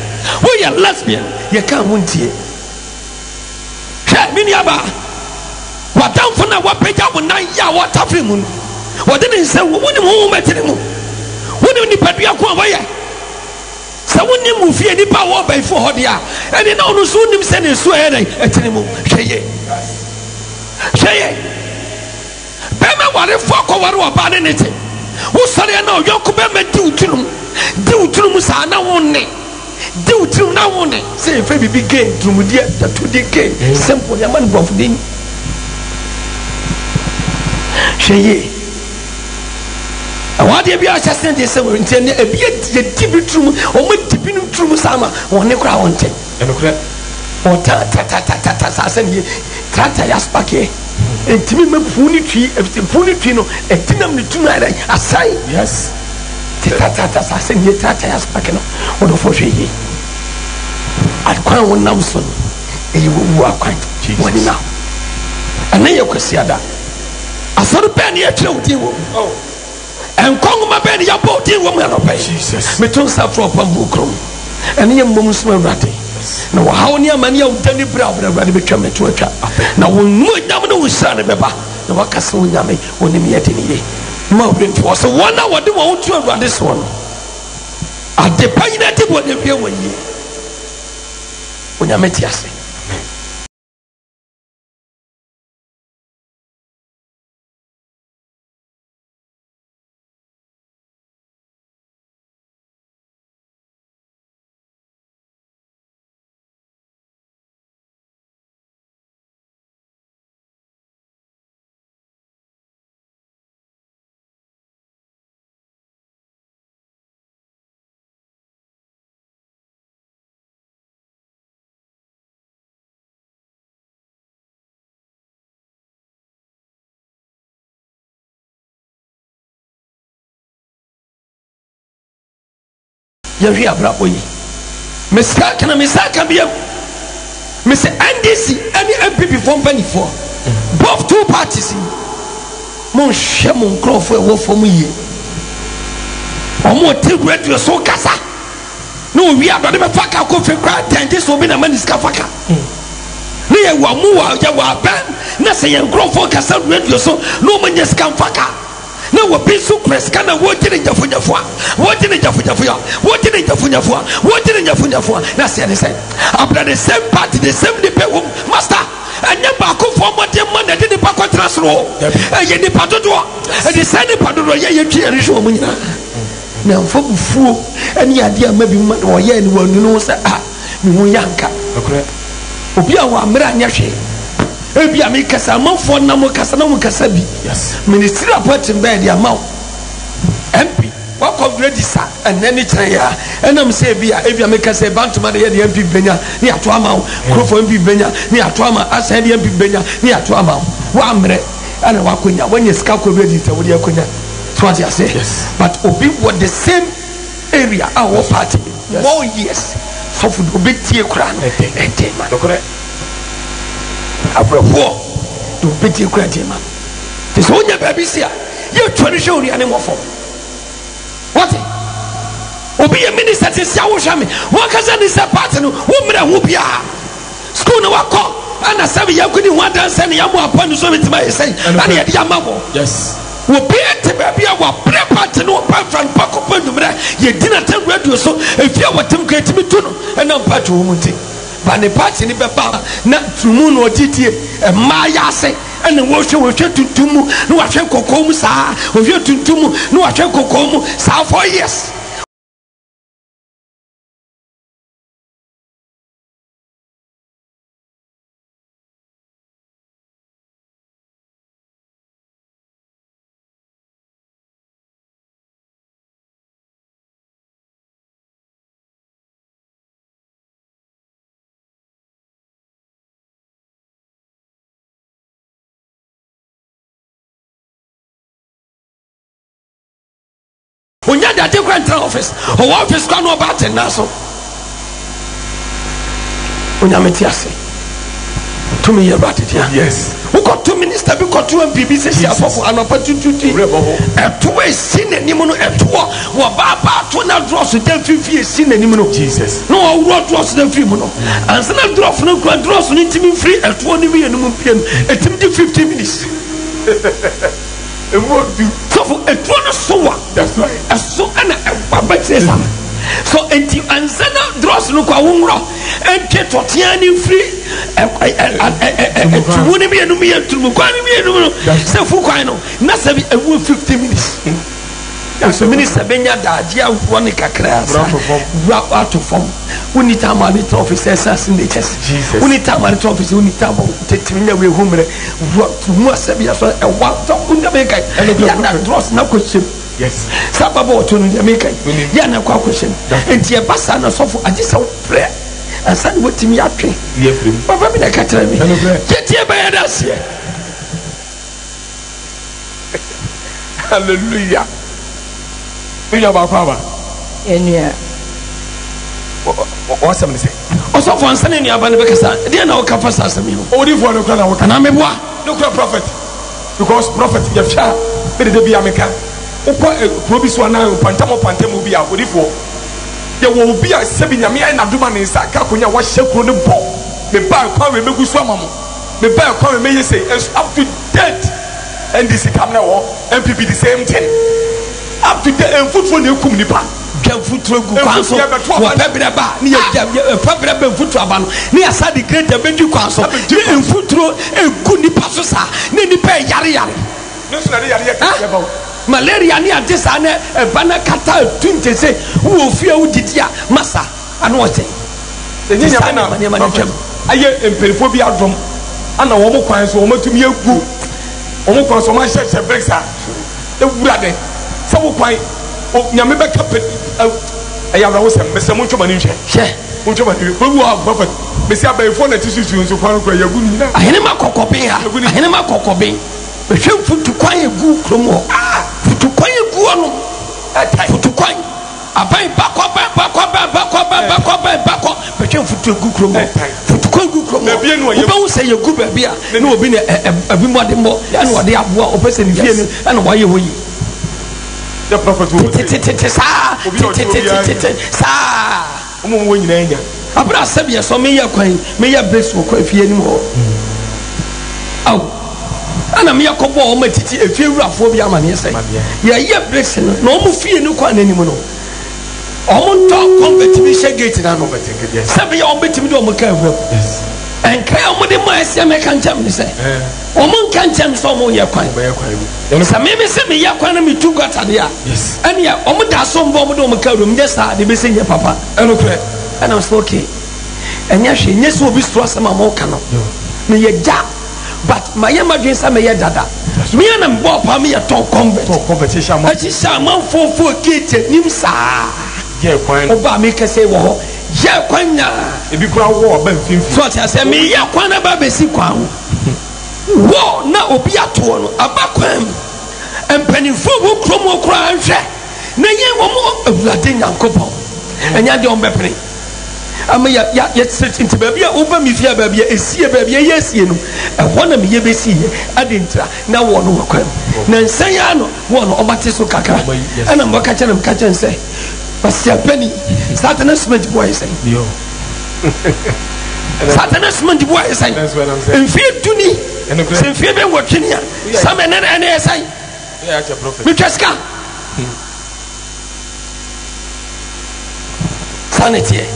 We are lesbian. You can't want it. Miniaba. What down for now? What page up on 9 years? What tough moon? What didn't say? What met him? What do you need? But we are quite. So when you move here, the power by 4 years, and then all the soon him sending swear at him. Say, Bema, what if fuck over about anything? Who sorry now? You could be due to Musana only. Due to now only. Say, baby, begin to Mudia to decay. Simple, your man of the Say, what if you are just sent this over into a TV room or with Tipin Trumusama or Necra on tape? Or Tata Yaspake, a Timmy Funitri, a Funitino, a Tinam tonight, a sign. Yes. Tata Sassin, Tata Yaspakeno, or the Foshe. At Quan Namson, you were quite one now. And then you could see that. I saw the penny at you. Oh. And Kongma Penny, your boat, you woman of Jesus. Metonsa from Bukrum, and your mom's Marati. No, how near many of Danny Brown already become a church. Now, when we know son of Baba, the Wakasu Yami, when he met in ye. Mountain was a 1 hour do want to run this one. At the Paynet, what they feel when ye. When I met Yassi. Yavi Abraboy. Misaka be Mr. NDC, any MPP from Penny for both two parties. Mon Shamon Crawford work for me. Or more till radio so casa. No, we are not even fuck out coffee cry, and this will be a man is Kafaka. Near Wamua, Yawa Ban, Nasa and Crawford Castle radio so no man just can fuck out. No, what be so crest can I watch it in your Funafua? What in your Funafua? What in your Funafua? What in your Funafua? That's the same. After the same party, the same depot, master. And never could form what your money didn't pack on transro. And you did Padoa. And the same Padoa, you can't show me. Now, for fool, any idea maybe or yen will know, sir. Muyanka. Obia wa Mranyashi. Ebi amika sa manfo na mo kasa bi. Yes. Ministry report in bed ya maw. MP what grade sa and any try ya. Enam say ebi amika say bantuma de MP benya ni ato ama wo. Krofo MP benya ni ato ama asa de MP benya ni ato ama wo. Wa mre ana wakonya when ska ko register wo de akonya. So what you say? Yes. But obi what the same area our party. Yes. More years. So for obi tie kura no. Man. Correct. Abraham, to pity Kratima. This only baby see you tradition the animal form. What? Obi a minister to Shami. What can is a pattern? Woman will be a school no call. And I said, you couldn't want to send Yamu upon the Soviet by saying, and yet Yamabo. Yes. Will be a baby our pre-party no apart from Paco Pandumra. You didn't tell radio so if you were to get me to know and I'm part of Muti. But the party in the Baba, not to moon or titi, and Maya say, and the worship will try to Tumu, no, I shall Kokomu, sir, or you to Tumu, no, I shall Kokomu, sir, for years. When you had a different office, or office can no about it now. So when you met Yassi to me about it. Yes. Who got 2 minister be got 2 MPB say for an opportunity. And 2 is sin and Nimono and 2 were Baba to not draw to them 50 sin and Nimono. Jesus. No, what draws them free mono. And so I draw no grand draws need to be free at 20 million and 50 minutes. And what do So for a 2 so what? that's right. So and a so enti ansana draws no kwa wumro enti totiani free tuwuni bi enu mi tumu kwani mi enu se fu kwan no na se bi 50 minutes so minister benya dadia woni kakra sa out of form woni tamani office assassin the chest woni tamani office woni tabo tetiminya we humre mu asabi aso e wa to kunda be kai ya na draws na question. Yes. Sababo to no Jamaica. Ya na kwa question. Enti e basa na sofo agisa prayer. Ansa ni wetimi atwe. Ye free. Baba bi na ka tell me. Ketie ba ya dasie. Hallelujah. Unya ba kwa ba. Enua. What some say? Osofo ansa ni aba ne be kasa. Dia na o ka fasa asemi ho. Odi fo no kwa na wo ka. Na meboa. No kwa prophet. Because prophet ye sha be de be ameka. Ukwa probiso na pantamo bi a odifo ye wo bi a sebi nyame ai na duma ne nsa ka konya wa hye kro ne bo me ba kwa we megusu amamo me ba kwa we meye say up to date and this come na wo MPP the same thing up to date and footful ne kum nipa Dwan futuro gu kwanso wo pebre ba ne ye pebre ba futuro aba no ne asa de great bedu kwanso ne futuro egu nipa so sa ne nipa yare no so na yare ya ba malaria ni ade sa na bana kata tunte se wo fia wo didia masa ano ote enye nyame na aye empelifo bi adom ana wo mo kwan so wo matumi egu wo mo kwan so ma hye breaksa e wura de se wo kwan nyame be kapet ayabra wo se mese mo ntwoma ni nhwe hye mo ntwoma ni wo wu abafat mesi abayfo na tisusu nso kwan ko yagu ni na ahene makokobe ha ahene makokobe behwe futu kwan egu kromo futu kwan egu ono futu kwan abai bakwa behwe futu egu kromo futu kwan egu kromo oba wo se yegu ba bia na obi na abi modembo na ode aboa opese ni fie na waye hoyi the prophet wo sa wo nyina nya abra sabia so me yakwan me ya brace wo kwa fie ni ho aw ana me yakobo o matiti efie wurafo bi amane sai ya ye brace no na o mu fie ni kwa nanim no o mu to convert mi she gate na no sabia o betimi do o mu ka awura en kai o mu de ma ese me kan cham ni sai o mu kan cham so mo ye kwan sa me se me ye kwan na me tu gata de a ani ya o mu da so mbo mo do o mu ka awura me sa de be se ye papa eno kre and I was okay. And yes, she yes will be stressed some more cano. Me ye ja, but my emergency some ye dada. Me and Bob me a talk conversation. But she shall man for gate nimsa. Yeah, quite Oba make say wo. Yeah, kwanya. If you crowd war ben fin. So I say me ya kwana ba be si kwan. Wo na obi ato no abakwam. Empanifo bu kromo kra hwe. Na ye wo mo awurade nyankopon. Enya de on bepene. Ama ya sit into baby over me fear baby esie baby yesie no e wona me ye besi adentra na wo no kwam na nsan ya no wo no obate so kakra ana mbaka kyere m kachen say pasia penny Satan smart boy say yo Satan smart boy say that's what I'm saying in fear tuni sen fear be wotwenia some na say yeah a prophet me twaska sanity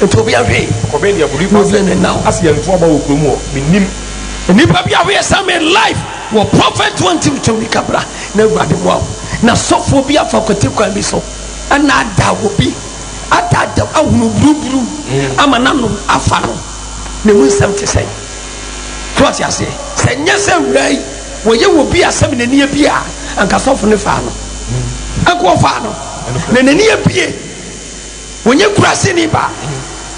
to be away Kobedia believe now as you for about okromo minim nipa bia we some life wo prophet want him to be kabra na gbade wo na sofo bia fa kote kwan bi so ana da wo bi ada ahunu brubru ama nanu afa no na mu nsam te sai to atia se se nyese wrai wo ye wo bi asem na ne bia anka sofo ne fa no akwo fa no na ne ne bie wo nye kurase ni ba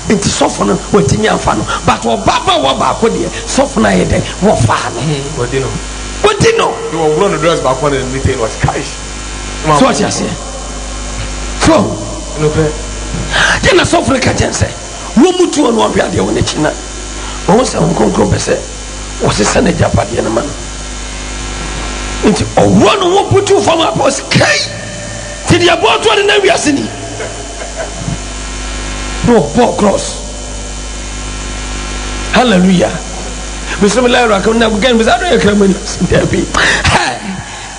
nti sofo no watimi amfa no but obaba wo ba ko de sofo na ye de wo fa no Wadino you were run the dress back on and it was cash so what you say so no pay then a sofo ka jense mutu on one de on china on say on konkro pese o se sene japade na man nti owo no wo putu from apos kai ti dia bo to na wiase ni no for cross hallelujah bismillahir rahmanir rahim again bizado ya kramani sintabi ha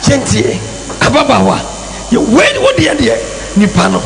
gentie ababawa ye when wo de nipa no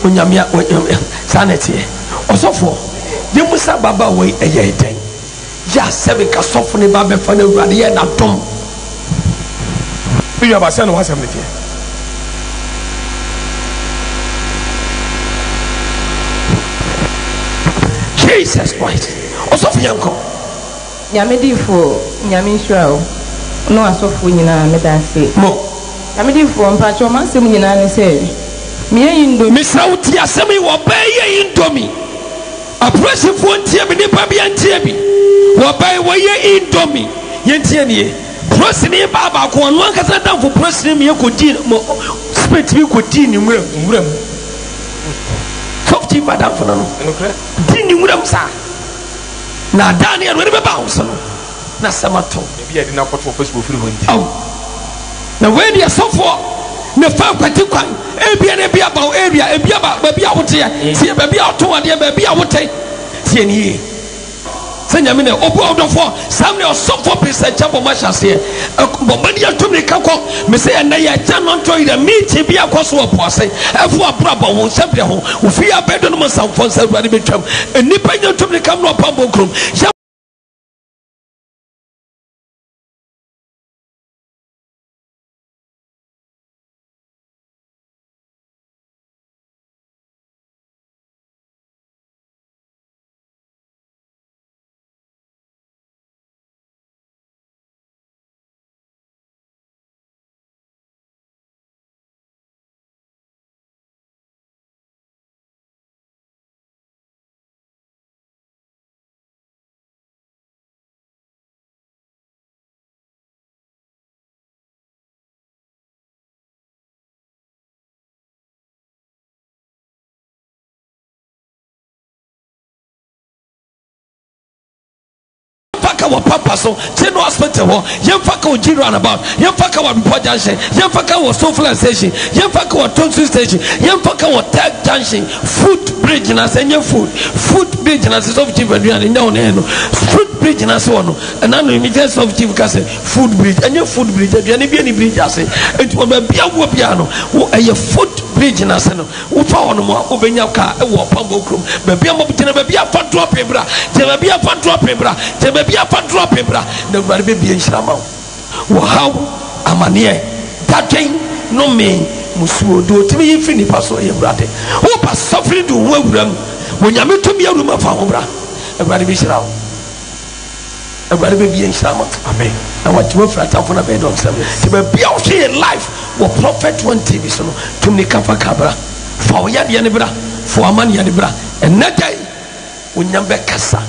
onyamia sanity osofo de musa baba we eye den ya sebe ka sofo ne baba fa na urade ye na dom you about saying 170 Jesus Christ osofo yanko nyamedifo nyamishrao no asofo nyina medanse mo nyamedifo mpacho mansem nyina ne se misauti asemi wo baye indomi apression fo ntie bi nipa bi ntie bi wo baye wo ye indomi yentie nie prosini baba ko ono ankasa danfo prosini mi ekodi mo spirit bi kodi ni nwuram softi madam fo no di ni nwuram sa na Daniel we be bounce no na samato bi ade na kwoto Facebook firi ho nti na we dia sofo ne fa kwati kwan ebia ne bia ba area ebia ba bia wote tie ba bia to ade ba bia wote tie ni senya me ne obu odofo samne osofo pese chabo machase bomani atumne kako me se na ya chano nto ira meet bia kwaso opose efu abraba wo sebre ho ofi abedo no masamfo nsa ade betwam enipa nya tumne kam no pambo krom wa papa so general hospital ho yemfaka o jiran about yemfaka wa Mpo junction yemfaka wa Sofla station yemfaka wa Tonsu station yemfaka wa Tag junction foot bridge na senye foot bridge na soft chief aduan nya ono eno foot bridge na so ono na no immediate soft chief ka say foot bridge enye foot bridge aduan bi ani bridge ase enti o ba bia wo bia no wo eye foot bridge na se no wo fa ono mo obenya ka e wo pambo krom ba bia mo bitena ba bia fa drop ebra te ba bia fa drop ebra te ba bia fa drop ebra na gba be bia nshirama wo how amane dadwen no me musuo do timi yifi ni paso ye brade wo pa suffering do wo awuram wo nyame to mi aruma fa ho bra egba be shirawo egba be bia nshirama amen na what you for atafo na be don sam te ba bia wo share life wo prophet one TV so no tumni kafa kabra fa wo ya de ne bra fa amani ya de bra enadai wo nyambe kasa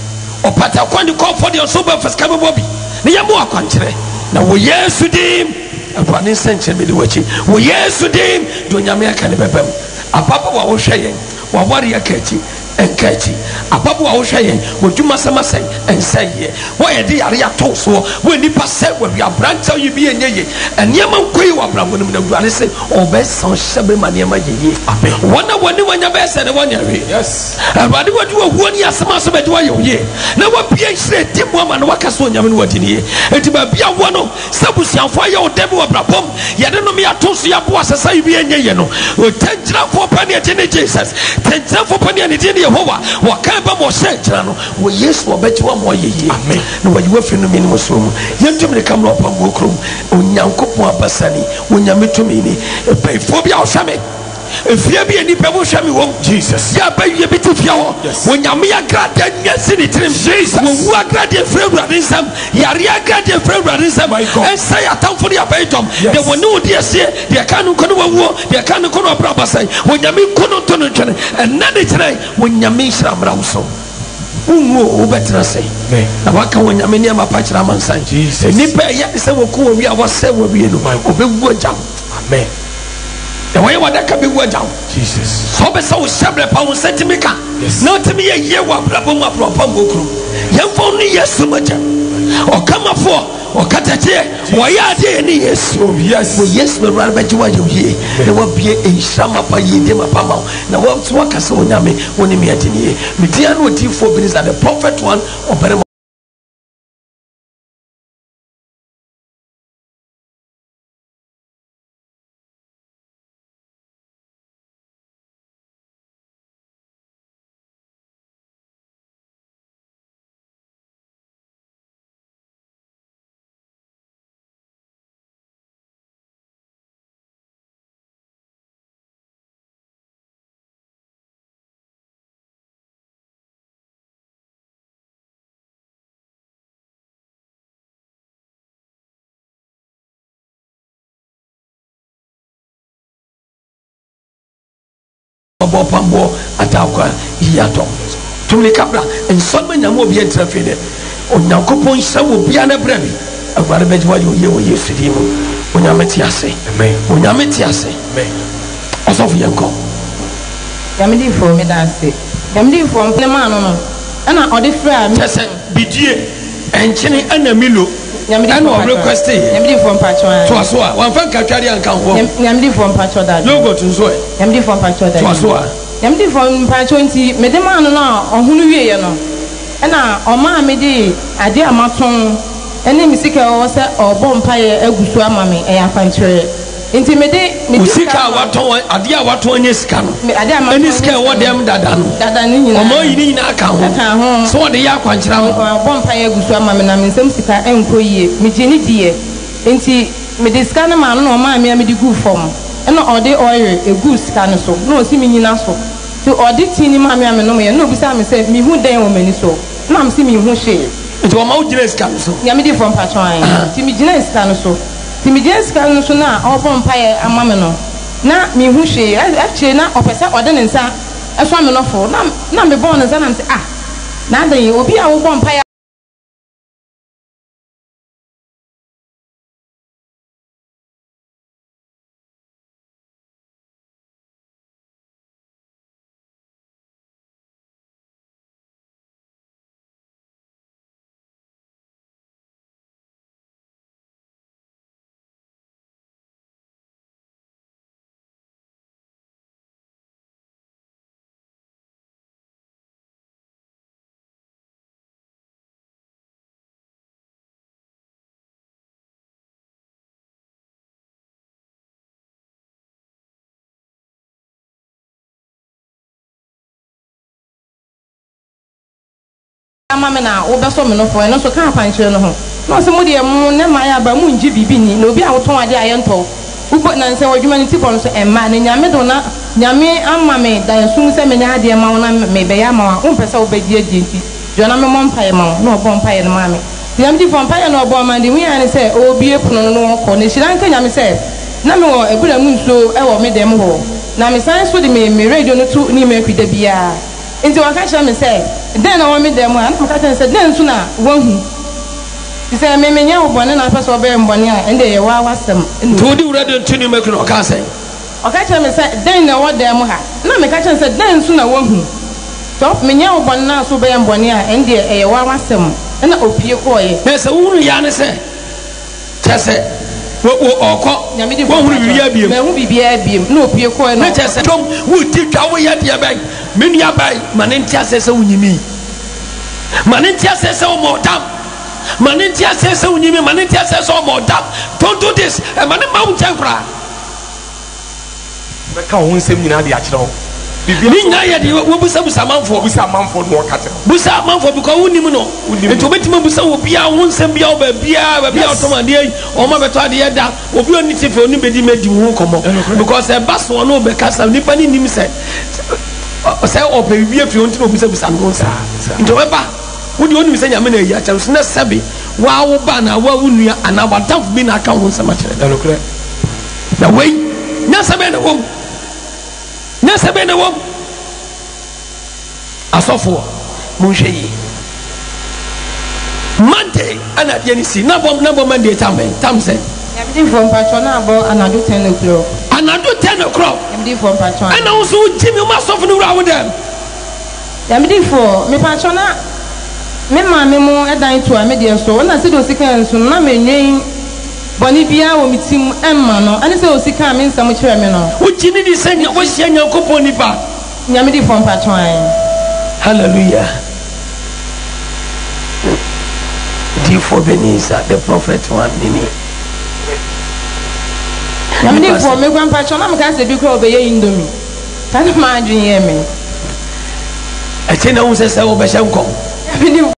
opata kwani ko for the so ba faska be bobi ne yamu akwankyere na wo Yesu dim afani senche me de wachi wo Yesu dim do nyame aka ne bebam apapa wa wo hweyen wa wari akachi enkachi apapa wa wo hweyen wo dwuma samasai ensaye wo ye de yare ato so wo nipa se wo bia branta yi bi enye enema nkoi wa bra wonum na duane se obesan hyebe manema yeye amen wona woni wanya be se ne wonya we yes abade wodi wo huo ni asema so be de wo ye na wo bia hire timo ama na waka so nyame no wadini ye enti ba bia wo no sabusianfo ye wo debe wo brabom ye de no me ato so ya bo asesa yi bi enye ye no o tangira fo pani ate ne Jesus tangira fo pani ane de Yehovah waka ba mo se kyerɛ no wo Yesu obɛti wa mo yeye amen na wayi wa firi no mini mo so mu yentum ne kam no pambo krom onyankopɔn abasani onyametumi ni epaifo bia ɔhwɛ efia bi eni pɛmo hwɛ me wom Jesus ya ba wie bi ti fia ho onyame ya grade nya sini trim Jesus wo agrade frewurade nsam yare agrade frewurade nsam ensa ya tamfo de abaidom de woni wodi ase de ka no kono wawo de ka no kono brabasai onyame kono to no twene enna de kyerɛ onyame hyiramra wo so unwo obetra sei na waka onyame ne ma pa kyerɛ amansan Jesus nipa ya sɛ wo ko wi a wɔsɛ wo wie no obewu agam amen. The way what that can be word down, Jesus. So be so shabre pa won sentimika. No to me ye wa brabo ma propam bokru. Yem fo ni yesu maja. O kama fo o katache wo ya de ni yesu. Yes. Wo yesu be rara beji wa ye. Na wa bie enshama pa ye de ma pa ma. Na wa so kase onyame woni me atini. Me dia no di fo be the prophet one obere pambo atakwa yato tumli kabla ensoma nyamo bi entrafe de onyankopon hye wo bia na bra bi agware beji wa yo ye wo Yesu di mu onyame ti ase amen onyame ti ase amen osofu yenko nyame di fo me da ase nyame di fo ne ma no no ana odi fra mi tese bidie enchene ana milo ana o request nyame di fo mpacho to aso a wan fan katware anka ho nyame di fo mpacho da logo to so nyame di fo mpacho da to aso a nyame di fo mpacho nti me de ma no na ohunu wie ye no ana o ma me di ade amaton ene mi sika o se obo mpaye agusu ama me e afankyere nti me de sika waton ade a waton anye sika no ade amaton ene sika wo dem dada no nyina o mo yi nyina aka ho so de ya akwankyera mo obo mpaye agusu ama me na me nsem sika enko yie me gini die nti me de sika na ma no ma me me di gu fom ena ode oil egu sika no so na o si me nyina so to ode tini ma me no me no bisa me se me hu den o mani so na me si me hu hwe nti o ma wo gina sika no so nyame di from patron ti me gina sika no so ti me gina sika no so na o bom paye ama me no na me hu hwe actually na opesa ode ne nsa eso me no fo na me bon nsa na me se na dan obi a wo bom paye mama na wo beso me no fo no so kan pankyere no ho no se mo de mu ne ma ya ba mu nji bibi ni na obi a wo ton ade ayento ubo na nse wadwuma ni tipo no so emma na nyame do na nyame amma me da sun se me nya ade ma wona me be ya ma wo pese wo be die die nti jona me mo mpaye ma no obo mpaye no ma me nyame di fo mpaye no obo ma de wi an se obi epuno no ko ne shiran ka nyame se na me wo ebura mu nso e wo me dem ho na me san so de me radio no tu ni me kwida bia nti waka kira me se den na wo me dem a na maka ten se den so na wahu se me nya obone na pese obe mbone a ende ye wa wasem to di radio ntuni me kuno ka se waka kira me se den na wo dem ha na me ka kira se den so na wahu to me nya obone na so be mbone a ende ye wa wasem na opie ko ye na se wunu ya ne se tese wo oko wo hunu bibia biem me hu bibia biem na opie ko ye na tese dom wo ti twa wo ya de bai menu abai manenti asese wunyimi manenti asese o modam manenti asese wunyimi manenti asese o modam don't do this e mane ma unchen kra be ka won sem nyina de a kire ho Nina ya di wobusa busa manfo no kata busa manfo because wonim no enti obetima busa obia wo nsem bia bia otomade o ma beto ade da obi oni tife oni bedi medi wo komo because e baso no be kasa nipa ni nim se o pe bia fi onti obusa busa no sa enti weba wodi oni se nyame na ya cha so na sabe wa wo ba na wa wunua ana wadam bi na aka wo nsema kire na wei na sabe na wo na sabe na wo asofo munhwe yi Monday ana de ni si na bom Monday tam say yamdi from patron na abo anadu 10 o'clock anadu 10 o'clock yamdi from patron ana wo so jimi ma asofo no wura wo dem yamdi for me patron na me ma me mo edan to a me de so na se do sika nso na me nwen boni bia wo mitim emma no ani se o sika me nsam kire me no wo jini ni se wo hia nyankopon nipa yamdi from patron. Hallelujah. For Benisa, the prophet one nini. Yamdi for me grandpa chona me ka se bi kro obeye indomi. Tan ma adwen ye me. E che na wo se wo be hye nkom. Yamdi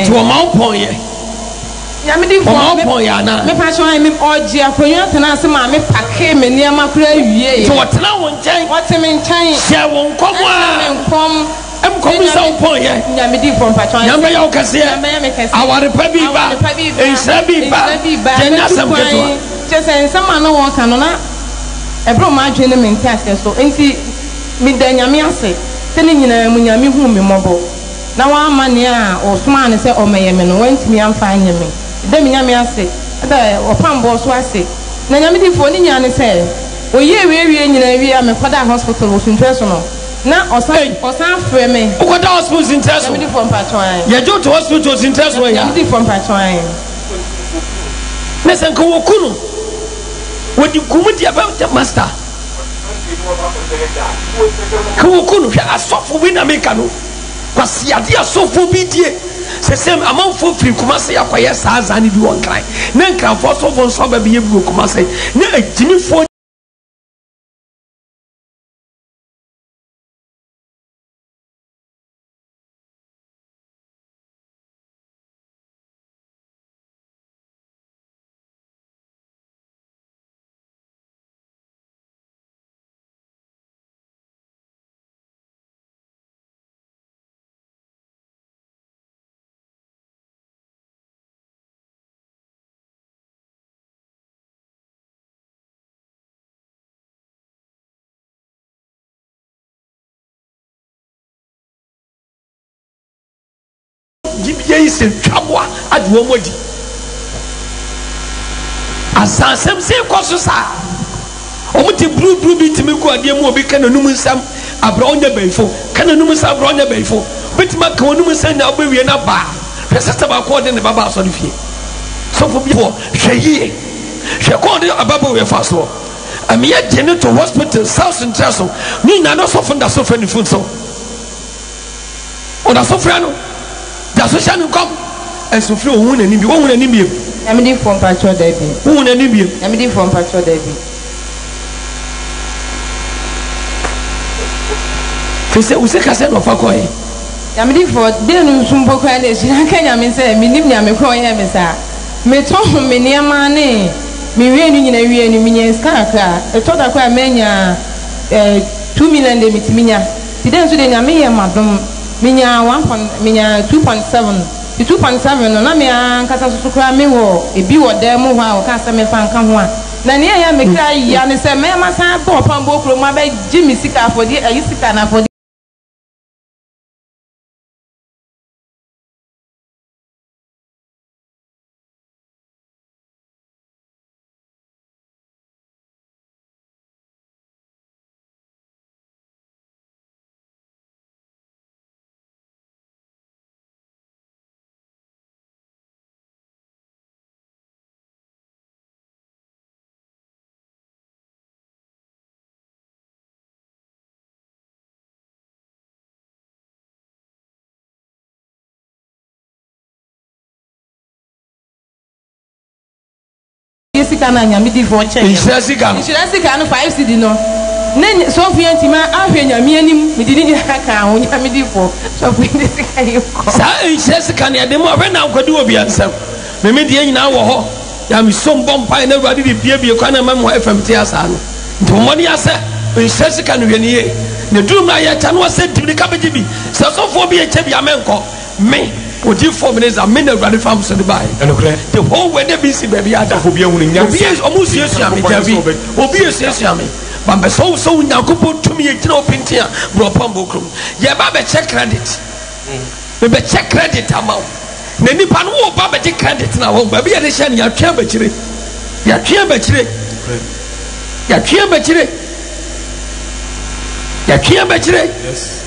to ma pon ye yamdi for me pon ya na me patron me oji akonwa tena se ma me pake me niam akura wie to wotena won nchen wote me nchen hye won komo a nkom em sa pon ye yamdi for patron yamba ya okase aware pa bi ba ensra bi ba jena sam keto je se ma no won ka no na ebro ma adwene me ntiase so enti mi da nyame ase tene nyina mu nyame hu me mobo na wa amane a o soma ne se o meye me no wantimi amfa anya me de me nyame ase da o pambo so ase na nyame di fo ni nyane se o ye wie nyina wie me koda hospital wo suntre so no na osan frɛ me o koda hospital suntre so nyame di fo mpatwan ye jo to hospital suntre so ya nyame di fo mpatwan ne se ko kunu wodi kumu dia ba master ko kunu hwɛ asɔfo bi na meka no kwasi ade asofo bi die sesem amanfo firi kumase akoye saaza ne bi won kran na nkranfo asofo nso ba bi ye bi kumase na agyinifo Gibiye se twabwa adwo modi asansem se koso sa omuti bru bi timi ko ade mu obi kana num nsam abra onya baifo kana num nsam abra onya baifo bitima ka onum nsam na obawie na ba pesa ba ko de ne baba so de fie so fo bi fo hweye hwe ko de ababa we fa so amiya jene to hospital south central so ni na no so funda so fa ni fun so o da so fra no da so sha ni kom enso fri ohun na ni bi ohun na ni bi yamdi from patro David ohun na ni bi yamdi from patro David fese use ka se no fa ko e yamdi for de no sumbo kwa na shi na kanya me se me nim nyame ko ye me sa me to me niama ne me wie ni nyina wie ni minye skaka e to da kwa menya 2 million de mitiminya ti den so de nyame ye madom minya 2.7 2.7 no na me ankasa so kra me wo ebi wo da mu ho a wo ka se me fa nka ho a na ne ya me kra ya ne se me ma san to pambo kro ma ba jimi sika afodi ayi sika na afodi sika na nyame di fo che inhyira sika no 5 cedi no ne so fu yantima ahwe nyame anim me di ni aka ho nyame di fo so fu ni sika yi ko sa inhyira sika ne de mo ahwe na nkwade obi ansam me de nyina wo ho ya me som bompa na awurade de bie kwa na mam ho fm ti asa no nti mo ni asa inhyira sika no hwenie ne dum na ya cha no asa tibiri ka beji bi so so fo bi e che bi amenko me odi 4 minutes a minute awurade fam so de bai the whole way de bi si baby ada obi ehunu nyansa obi is omusu yesu ame jabi obi yesu ame bambe so nyakopo tumi e gina opintia bro pambo krom ye ba be check credit be check credit amount na nipa no wo ba be credit na wo ba be ye de hye ya twa ba kire yes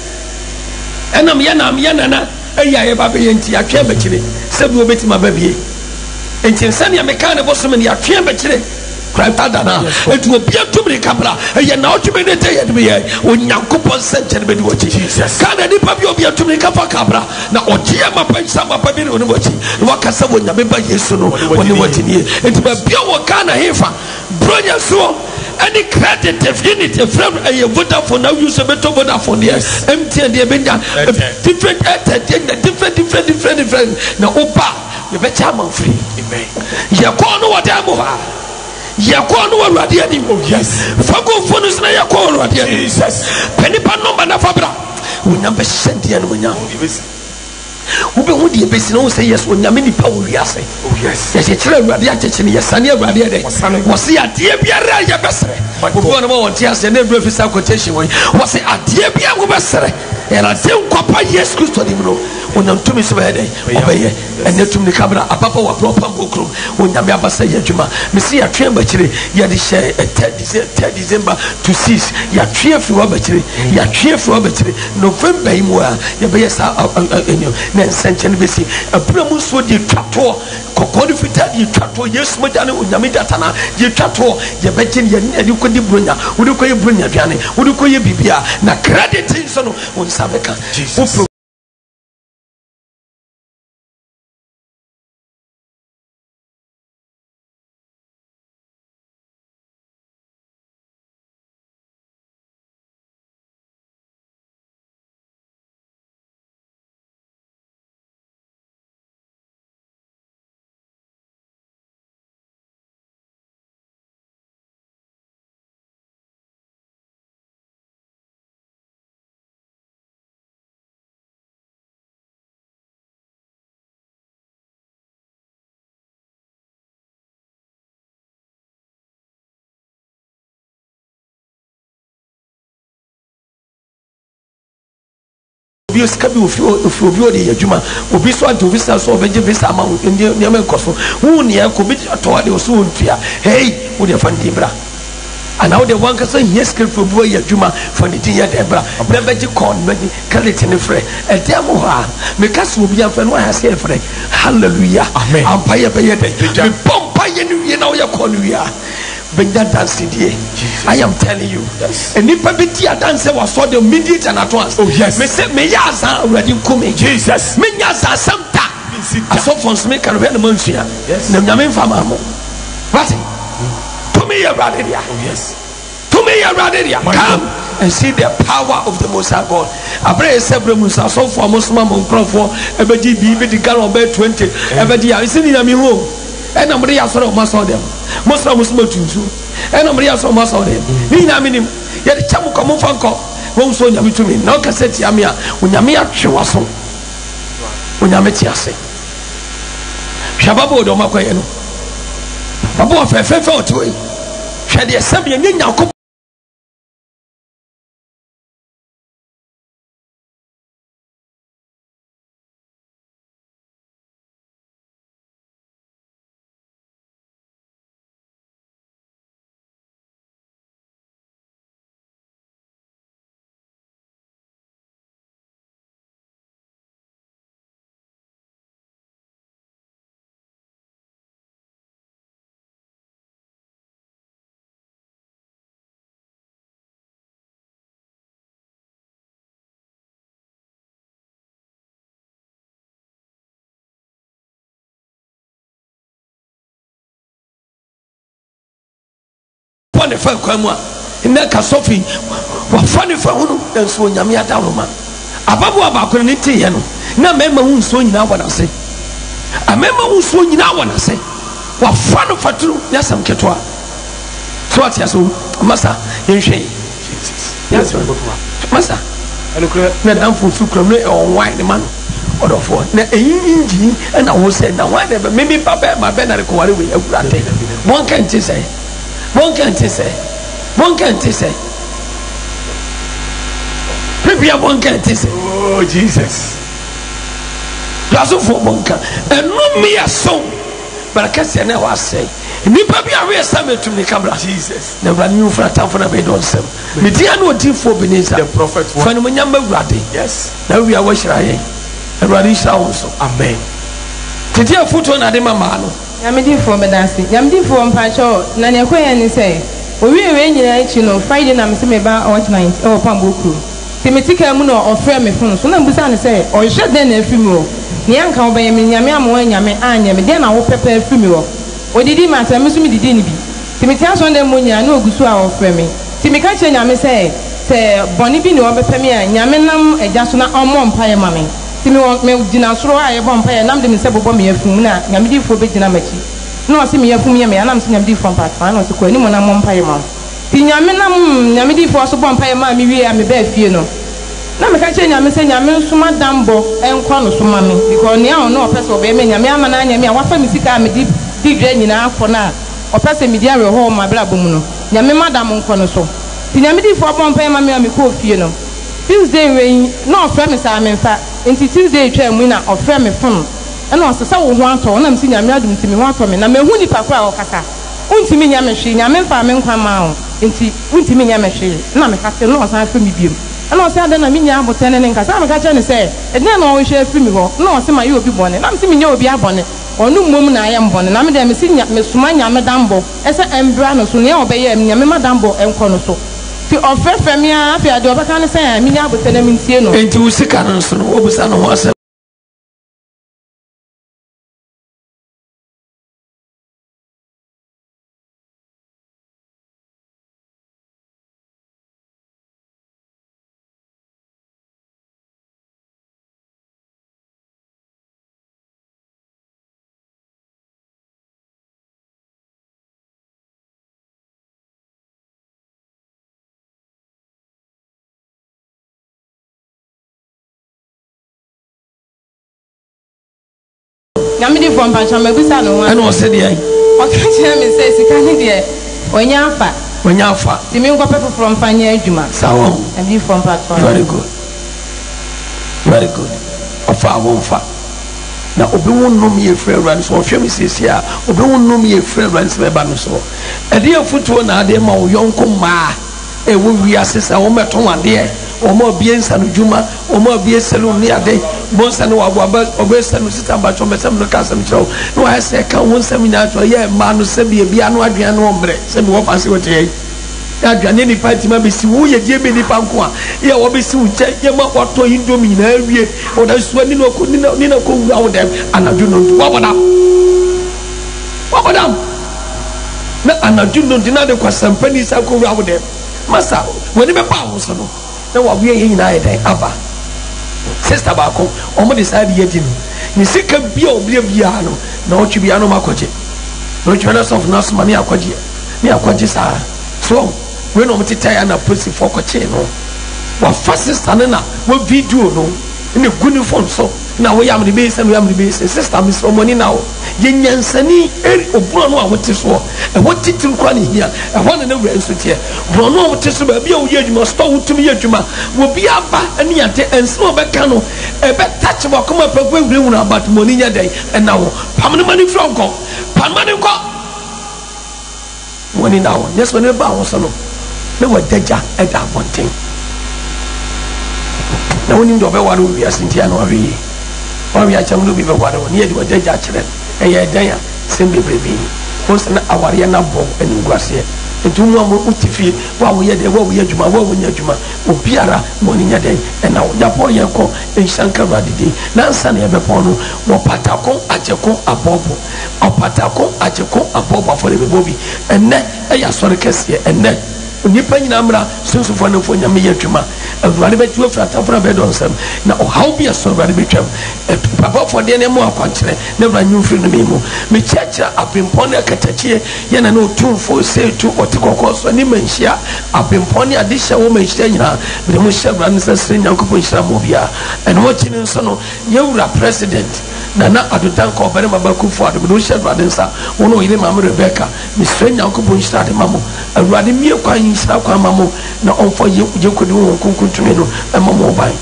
enam ya nana eya ye ba be ye nti ya twa ba kire se bi obetima ba bie enti nsane ya meka ne bosom ne ya twa ba kire kranta dana etu obi atumri kabra ye na otumi ne te ye de ye onyankopon senche ne be di wochi ka na nipa bi obi atumri kafa kabra na otie mapansa mapabi ne wochi wakasa wonyame ba yesu no woni wochi ne enti ba bia wo kana hefa bronya so any credit if you need a friend a Vodafone now use a better Vodafone yes MTN they been different now opa you better man free amen ya ko no whatever ya ko no awurade ani oh yes fago phone na ya ko awurade ani jesus penipa number na fabra wonyam be shendia no wonyam ube hu de besi no say yes wonyam ni pa wo wiase oh yes ya chekire awurade achechine ya sane awurade de wose ya de biara ya besere obi ono mo wonte ase na ebro fisa quotation wo wose ade bia go besere era de nkwapa yes Kristo di no wonyam tumi so be dey obeye ene tumi kabra apapa wa proper bokrom wonyam abasa ya djuma me see ya twen bakire ya de share 3 December to 6 ya twen fi wa bakire ya twen fi wa bakire November imu a ya be yes na nsenche ne besi abramu so de twato kokori fita de twato yes mo dane onyam data na de twato ya begin ya ni ko di bronya wodi ko ye bronya dwane wodi ko ye bibia na credit so no won sabeka Jesus bios kabi ofi odi adwuma obi so ante visa so obeje visa ma ne ma nkoso hu ne ya ko bi to ade so ontua hey wo de fandi bra ana wo de wan kasa yes script for boy adwuma fandi tin ya de bra na beje kon beje credit ne frɛ ede mo ha me kasa obi an fɛ no ha se frɛ hallelujah amen ampa ye be ye de me pompa ye nu ye na wo ye kon wi Benda dance die. I am telling you. Yes. And if Pabiti dance was so the immediate and at once. Oh yes. Me say me yaza already coming. Jesus. Me yaza samta. Aso fons me can be the monsia. Yes. Na nyame fama mo. What? To me ya radia. Oh yes. To me ya radia. Come and see the power of the Most High God. Abre several musa so for Muslim monkrofo ebeji bi di galon be 20. Ebedi ya isi ni na mi ho. And I'm ready to master them. Most of us tuntu. And I'm ready to master them. Ni na minim. Yet chamu komo fanko. Won so nyame tumi. Na okaseti amia. Onyame atwe waso. Onyame ti ase. Shababo do makoye no. Babo afefe otoi. Hwede esabia nyanko pɔ ne fa kwan mu a ne ka sɔfi wafa ne fa ho no nso nyame adawroma ababoa baako ne teɛ no na mɛma hu nsuo nyinaa wɔ n'ase amɛma hu nsuo nyinaa wɔ n'ase wafa no faturu ne asɛm ketewa so ate aso masa yɛnhwɛ yes masa na damfo su kura no ɔnwan ne ma no ɔdɔfoɔ na ɛyi ingyi ɛna wo sɛ na wan ne bɛ mimi ba bɛ ma bɛ na de kɔware wei awura te bɔnka nte sɛ pipia bɔnka nte sɛ Oh Jesus. yasofo bɔnka ɛnum yɛ so barakɛsɛ na ɛwɔ asɛ nipa bi awe ɛsɛ metum ne kabra Jesus. na awurade yi fura tamfo na bɛyɛ dɔn nsɛm media no ɔdinfoɔ beneza The prophet fa no mu nyamba awurade Yes. na awia wɔhyira yɛn awurade hyira wo so Amen. tete afoto na de ma maa no nyamedifoɔ bɛdanse nyamedifoɔ mpakyɛw na nea ɛkɔ yɛ ne sɛ owie wei nyinaa akyi no Friday na mese meba ɔwɔ 9 ɛwɔ pambo kuro nti mete kaa mu na ɔfrɛ me fon so na mbusa ne sɛ ɔhwɛ dɛn na afiri mi wɔ nea anka wobɛyɛ me nyame amoa nyame anyɛ me deɛ na wopɛpɛ afiri mi wɔ odidi ma atɛ me so medidi ne bi nti mete asɔn dɛ mmɔ nyinaa na ɔgu so a ɔfrɛ me nti meka kyerɛ nyame sɛ bɔne bi ne wɔbɛpɛ me a nyame nam agya so na ɔmmɔ mpayɛ ma me nti megyina soro a yɛbɔ mpayɛ nam de me sɛ bobɔ meyafum na nyamedifoɔ bɛgyina m'akyi na ɔse meyafum yɛ me anam sɛ nyamedifoɔ mpatmaa na ɔse kɔ anim na mmɔ mpayɛ ma nti nyame nam nyamedifoɔ so bɔ mpayɛ ma mewie a mebɛɛ fie no na meka kyerɛ nyame sɛ nyame nsoma dambɔ ɛnkɔ no so ma me because nea ɔno ɔpɛ sɛ ɔbɛyɛ me nyame ama no anyɛ me a wafa me sika a mede di dwa nyinaa akɔ no a ɔpɛ sɛ mede awerɛhɔ ma brɛ abɔ mu no nyame madam nkɔ no so nti nyamedifoɔ bɔ mpayɛ ma me a mekɔɔ fie no Tuesday wei na ɔfrɛ me saa memfa nti Tuesday twɛ mu na ɔfrɛ me fon ɛna ɔsɛ sɛ wo ho atɔ na msi nyame adom nti me ho atɔ me na mehu nipa koro a ɔkasa wontimi nya me hwee nyame mfa me nkwa ma wo nti wontimi nya me hwee na meka sɛ na ɔsan afrɛ me biom ɛna ɔsɛ adɛ na menya abotɛ ne nkasa meka kyerɛ ne sɛ ɛdɛn na ɔhwɛ afiri me hɔ na ɔsɛ ma yɛ obi bɔne na msi menya obi abɔne ɔno mmom na ayɛ mbɔne na medɛ mesi mesoma nyame dambɔ ɛsɛ ɛmbra no so nea ɔbɛyɛ nyame madambɔ ɛnkɔ no so ti ɔfrɛfrɛ me a afei ade ɔbɛka ne sɛ menya abotɛ na mentie no enti wo sika no nso no wobusa no ho asɛm nyamedifoɔ mpakyɛ mabisa no ho ɛna ɔsɛ deɛ ɔka kyerɛ me sɛ sika ne deɛ ɔnyɛ afa wɔnya afa nti menkɔpɛ foforɔ mfa nyɛ adwuma saa wɔ ho nyamedifoɔ mpakyɛ very good ɔfa a wɔmfa na obi wo nnom yɛ firi awurade so ɔhwɛ me siesie a obi wo nnom yɛ firi awurade sɛ bɛba no so ɛde afotuo na adeɛ ma wo yɔnko mmaa ɛwɔ wiase sɛ wɔmɛto adeɛ wɔn a obie nsa no dwuma wɔn a obie salon ne ade wɔn nsa no waboaba ɔbɛ nsa no sita mbatɔ mbɛsɛm no ka asɛm kyerɛw na wɔayɛ sɛ ɛka wɔn nsɛm nyinaa to yɛ mmaa no sɛ bie ano aduane no wɔn brɛ sɛ bi wɔfa ase wɔte yɛ aduane nipa ntima bɛsi wo yɛ die bi nipa nko a yɛ wɔbɛsi wo nkyɛn yɛ ma wɔatɔ indomie nyinaa awie wɔda sua ni na kɔ wura wo dɛm anadwo no wɔbɔ dam na anadwo no na de kɔ sɛmpani sa kɔ wura wo dɛm masa wɔne bɛba wo so no na wawie yɛ nyinaa yɛ dɛn aba sista baako ɔmo de saa de yɛ di no ne sika bia ɔbia biara no na ɔtwe biara no makɔgye na ɔtwe na sɔfo no asoma ne akɔgye saa so wei na ɔmo teta yɛ na polisifoɔ kɔkyee no wafa sista no na wɔ video no ne gu ne phone so na wɔyɛ amene bɛyɛ sɛ sista mesrɛ ɔmɔni na wo yɛ nyansani ɔborɔ no a wote soɔ ɛhɔ titiri kora ne hia ɛhɔ ne ne wura nso teɛ borɔ no a wote so baabi a woyɛ adwuma sotɔ wotumi yɛ adwuma wɔbi aba ne yɛnte ɛnsɛm a ɔbɛka no ɛbɛtakye wakoma pɛkɔ awurawura abatomɔni nyɛ dɛn ɛna wo pam ne ma ne firi ɔnkɔ pam ma ne nkɔ wɔni na wo nyɛ sɛ ne ba wo so no na wɔdagya ɛda abɔnten na wonim deɛ ɔbɛware wo wiase ntia na wahwɛ ɔwi akyɛm no bi bɛware wo ne yɛde wɔdagya kyerɛ ɛyɛ ɛdan a sɛm bebrebe wɔn sɛ na awareɛ no abɔ animguaseɛ nti mu amu utifi wa wo ye de wa wo ye adwuma wa wo nya adwuma obiara mo ni nya den na wo ya po ye ko enhyanka radidi na nsa na ye be pon no wo patako ajeko abobo opatako ajeko abobo afore be bobi enne e ya sori kese enne nipa nyina mra sunsufo ne fo nyame ye adwuma awurade betu afrata fra be don sam na ohaw bi aso awurade betwam papa fo de ne mo akwankyere ne bra nyumfiri no memu me kyakya apempon ne akatachie ye na no tumfo setu otikoko so ni manhia apempon ne ade hye wo manhia nyina me mo hye bra ne sesre nyankopon hyira mo bia ene wo kini nso no ye wura president na adodan ko bare mabaku fo ade me hye awurade nsa wo no yire mam Rebecca me sre nyankopon hyira de mamo awurade mie kwan hyira kwa mamo na onfo ye kodi wo kunkuntumi no mamo ban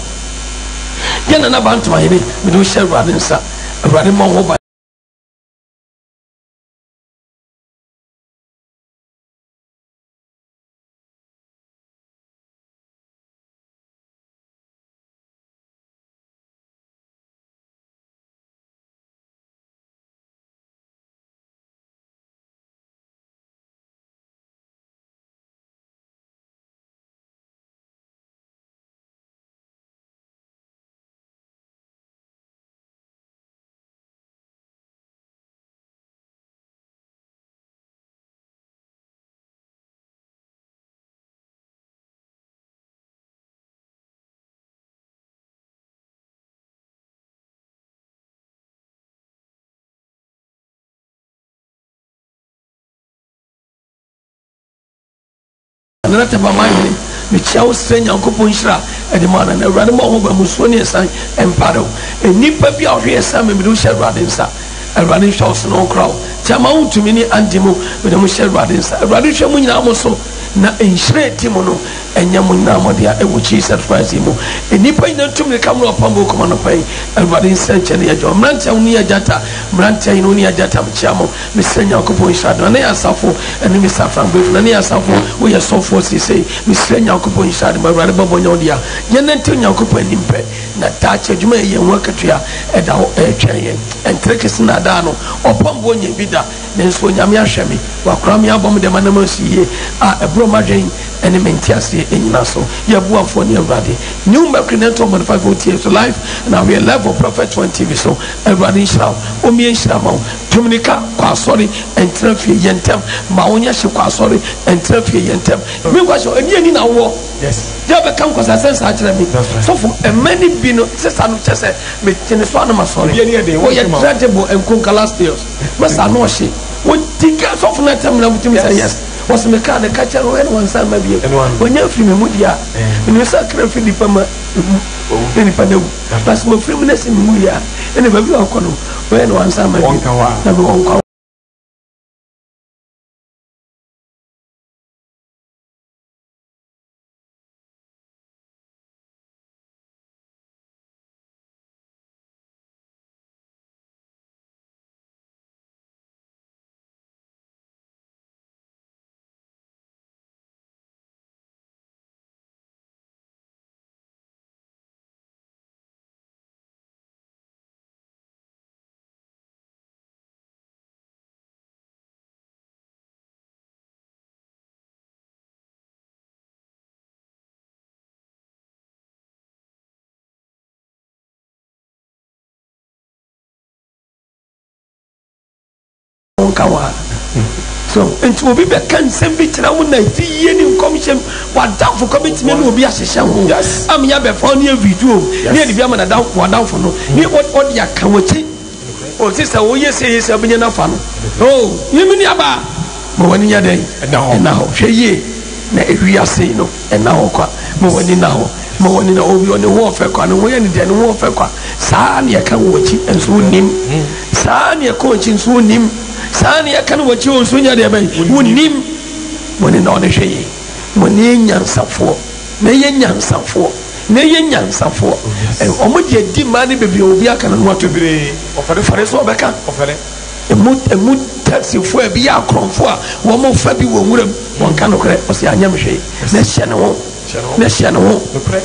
ye na bantuma yire me do hye awurade nsa awurade mo wo ban na taba manye me chiawo sre nyankopon hyira ede ma na awurade ma ho ba musuo ne san emparo enipa bi a hwe san me do hyira awurade nsa awurade hwe so no krawo chama untumi ni andimo me do hyira awurade nsa awurade hwe mu nyina mo so na enhyire timo no enya mu nyina mo dia e wo Jesus Christ mu enipa ina ntumi kamro pambo koma no pai awurade nsa nkyene ya jo mrante uni ya jata mrante ina uni ya jata mchiamo me sre nyankopon hyira na ya asafo eni me safran befu na ya asafo wo ye sofo sisi me sre nyankopon hyira ma awurade babo nya odia ye nante nyankopon nimpe na tache djuma ye nwakatua eda etwen entrekesi na da no opambo nya bida nenso nyame ahweme wakora me abom de manam siye a ebro madwen ene mentiase enyina so ye buafo ne awurade new mercredental modify 40 years to life now we are level prophet 20 TV so awurade nhyira o mi nhyira ma dominica kwa sorry entrefie yentem ma wonya hye kwa sorry entrefie yentem me kwa so eni na wo yes ya be kan kwa sense a kire me so for many bi no sister no chese me tene so na ma sorry o ye dreadable enkonka last years masa no hye wo tika so for na tem na mutim say yes was me ka na ka chere wo ene wansa ma bi wonya firi me mudia me sa kire firi pa ma eni pa na bas mo firi me na se me mu ya ene ba bi akono wo ene wansa ma bi na be wonka kawa so enti obi be kan sembi tira wo na fiye ni commission wa dafo committee me no obi ahyehye ho am ya be fa ne video ne bia ma na da wa dafo no ni odi aka wachi o sister wo yesi abenya na fa no oh yemi ni aba mo wani nya den na ho hweye na ewiase no na ho kwa mo wani na ho mo wani na obi oni wo fe kwa no wo ye ni den wo fe kwa saa ne aka wachi enso nim saa ne aka wachi enso nim sani ya kan wachi on sunya de bai wonim woni na one hweye woni nyansafo na ye nyansafo omo de di ma ne bebi obi aka na wato bire ofare so obeka ofare emu taxi fo e bi akronfo a wo mo fa bi wo nwuram won kan okre o se anya mhwe na hye ne ho okre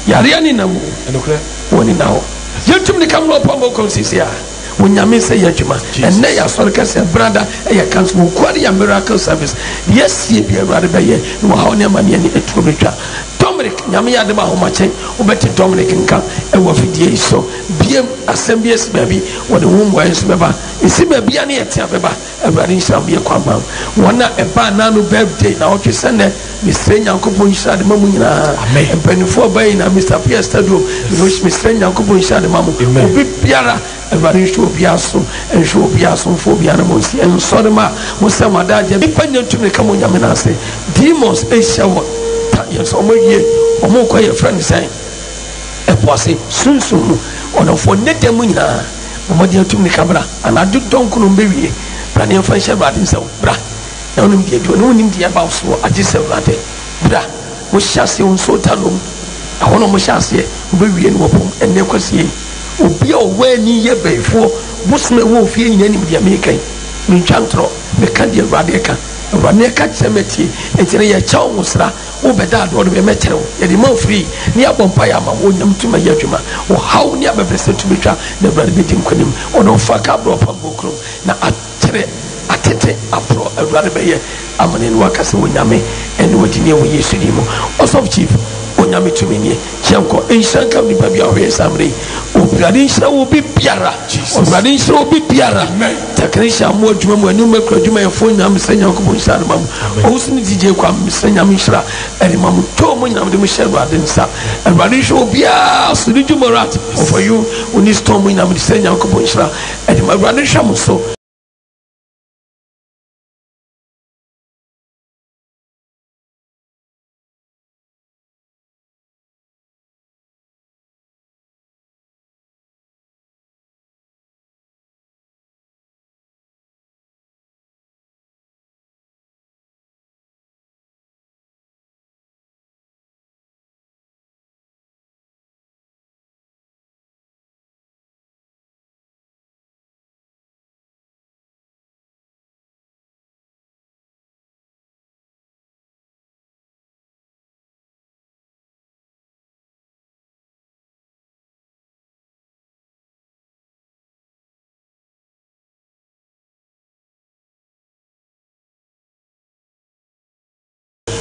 yare ni na mu okre woni na ho yetum ne kamro pombo konsisia Unyame say Yajuma, and they are sort of brother, a council, quite a miracle service. Yes, ye be a rather by ye, no how near money and it will be Dominic, Yamia de Mahomache, or better Dominic and come, and what it is so. BM assemblies, baby, what the womb wears, Baba, is it be any at Tababa, a running shall be a quamam. One night a banana birthday, now to send it, Miss Uncle Punsha the Mamuna, and Penny for Bain, and Mr. Pierre Stadu, which Miss Uncle Punsha the Mamu, Piara, and running to Piasso, and show Piasso for Pianamos, and Sodoma, Musama Daja, dependent to me come on Yamina say, Demons, a shower, yes, or more quiet friend saying, a posse, soon, on a for Netamuna, Modia to me camera, and I do don't come baby, planning for Shabbat himself, bra. Now, no need the about so I just said, bra, we shall see on so talum. I want to shall see, baby and whoop, and never see. Will be aware near before, Busme wolf here in any American, Minchantro, the Candia Radeka, Raneka Cemetery, and Terea Chowsra, Obedad or the Metro, and the more free, near Bompayama, William to my Yajuma, or how near the President to be the brother meeting with him, or no Fakabro Pabukro. Now, atete apro awurade beye amane no akase wonyame ene wodine wo yesudimo also chief onyame tumini chenko inshanka ni babia ho samre obirade nshira wo bi biara obirade nshira wo bi biara takrisha mo adwuma mo anu makro adwuma yefo nyame senya ko bo nshira mam owusini DJ kwa senya mo nshira ene mam to mo nyame de mo share ba de nsa obirade nshira wo bia so di jumorat for you uni storm mo nyame de senya ko bo nshira ene obirade nshira mo so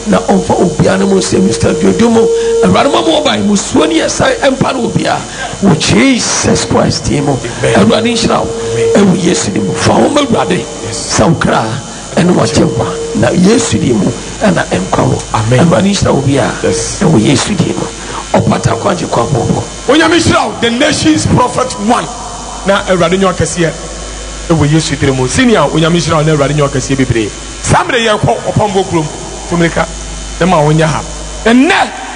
na onfa obia na mo se Mr. Diodomo awurama mo ba mo suoni esa empa na obia wo Jesus Christ timo awurade nhyira wo ewu Yesu di mo fa wo mawurade sankra eno wachekwa na Yesu di mo na empa wo awurade nhyira wo bia ewu Yesu di mo opata kwaje kwa bobo onyame nhyira wo the nation's prophet 1 na awurade nyo akase ewu Yesu di mo senior onyame nhyira wo na awurade nyo akase bebre samre ye ko opambo krom tumrika nema wonya ha enne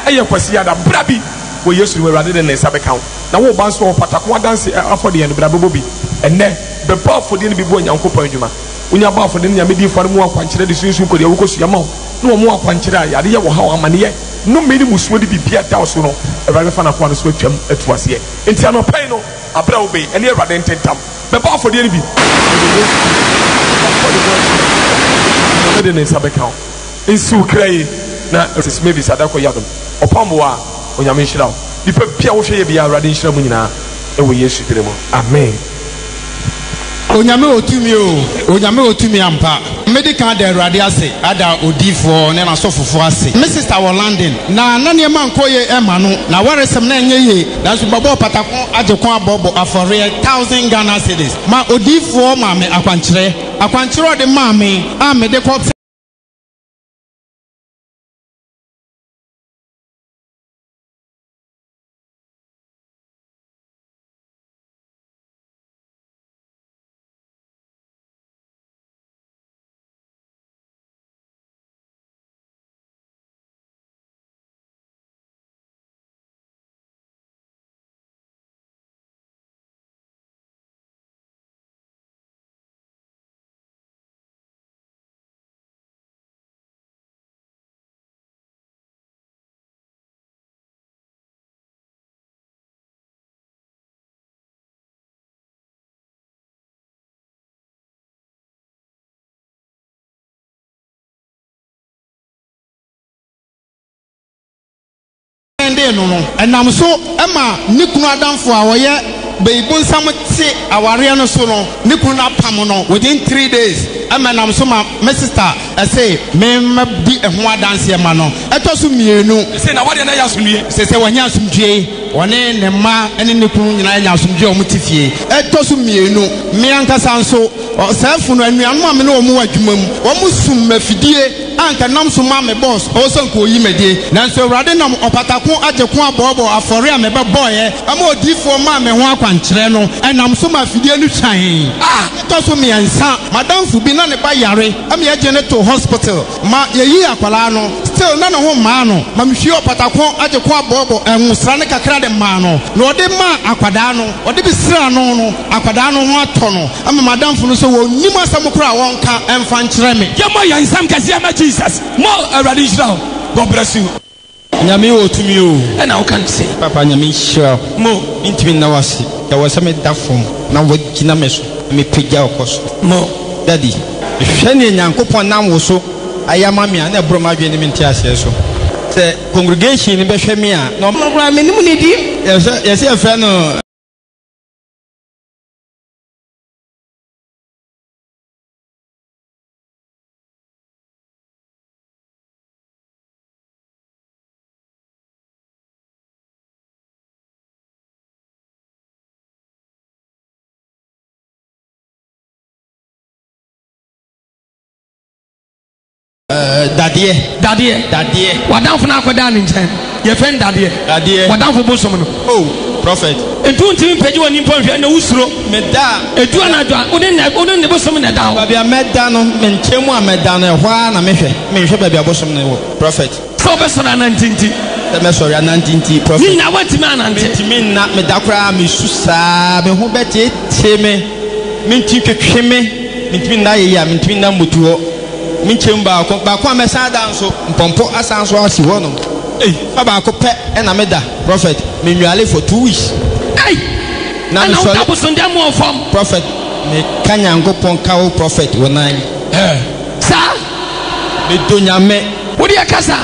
eye kwasi ada brabi wo Yesu we rade de nsa beka na wo ban so patako dance afode en brabo bi enne be ba afode ne bi bo nyankopon djuma wonya ba afode ne nyame di fare mu akwankyere de sunsun ko de wo kosu yama no mo akwankyere ayade ye wo ha amane no meni musuo de bibia da so no rade fa na kwa no so atwam atuase enti anopai no abra wo be ene rade ntentam be ba afode ne bi de nsa beka insu krai na maybe sadako yadom opamwa onyame nhyira wo dipa bia wo hweye bia awurade nhyira mu nyina ewo Yesu dire mu amen onyame otumi ampa medical de awurade ase ada odifo ne na sofofo ase me sister wo London na nane ma nkoye ema no na waresem na enye ye na so babo patako agekon abobo afore 1000 Ghana cedis ma odifo ma me akwankyere de ma me a me de ko no enam so ema nikunu adamfo a woye beibun sam te aware no so no ne kunu na pam no within 3 days amanam so ma my sister I say me di ehun adanse ma no eto so mienu say na wade na ya asumdue say wanya asumdue one ne ma ene ne kunu nyina nya asumdue o mutifie eto so mienu me ankasa nso safu no anuanu ma me no omu adwuma mu o musum mafidie anka nam so ma me boss o so nko yi medie nanso urade nam opatako agekon abobo afore a me be boye ama odifo ma me ho akwankyere no enam so mafidie no twan eto so me ansa madam fu bi na ne ba yare am ye gene to hospital ma ye yi akwala no still na ne ho ma no ma me hwie opatako agekon abobo enwusra ne kakra de ma no na ode ma akwada no ode bi sra no akwada no ho ato no ama madam fu no so wonnim asam kura wonka emfa nkyere me ye mo yansam kase ama Jesus mo already Israel God bless you nyame otumi o and how can say papa nyame shira mo intimi na wasi ya wasame dafom na wagina meso me pegya okoso mo daddy hwene nyankopon nam wo so ayama me na broma dwe ne menti ase so se congregation ni behwe me a no mo me nimu ne di yes e fa no dadie wadanfo na akoda ne nchen ye fen dadie wadanfo bosom no oh prophet entu ntimi pegi woni mponhwe na usuro meda etu anadwa one ne bosom na da ba bia meda no menchemu a meda no ehwa na mehwe ba bia bosom no prophet so be so na nantinti me sorry nantinti prophet ni na watimi anante mentimi na meda kra me susa me ho beti me menti twetwe me mentimi na ye ya mentimi na motuo minchim ba ko amesa danso mpompo asanso asi wono baba ko pe na meda prophet me nwale for 2 weeks na no tabu sonde mo form prophet me kanyango ponka o prophet wonan sa me donyame wodi akasa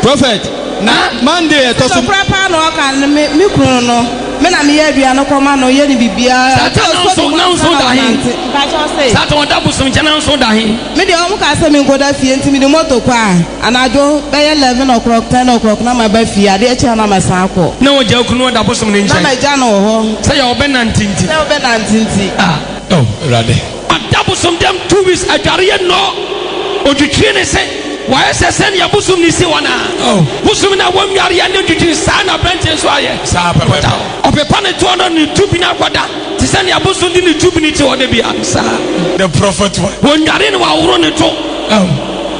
prophet na Monday to so prapa no aka me kunu no me na me ya dua no koma no ye ni bibia so da hin ba cho say sa to da busum chana so da hin me de o mu ka say me ngoda fie ntimi de moto kwa anajo be 11 o'clock 10 o'clock na ma ba fie ade e cha na ma san ko na o ja kunu da busum ni nchen na ma ja no ho say ya obe nantinti rade da busum dem 2 weeks adware no odutwe ne say why say send ya busum ni si wana busum na won yare ya ne dutwe sa na branches so aye sa papa opepa ne to no ni tubi na kwada ti send ya busum di ni tubi ni ti wode bia sa the prophet won yare ne wa woro ne to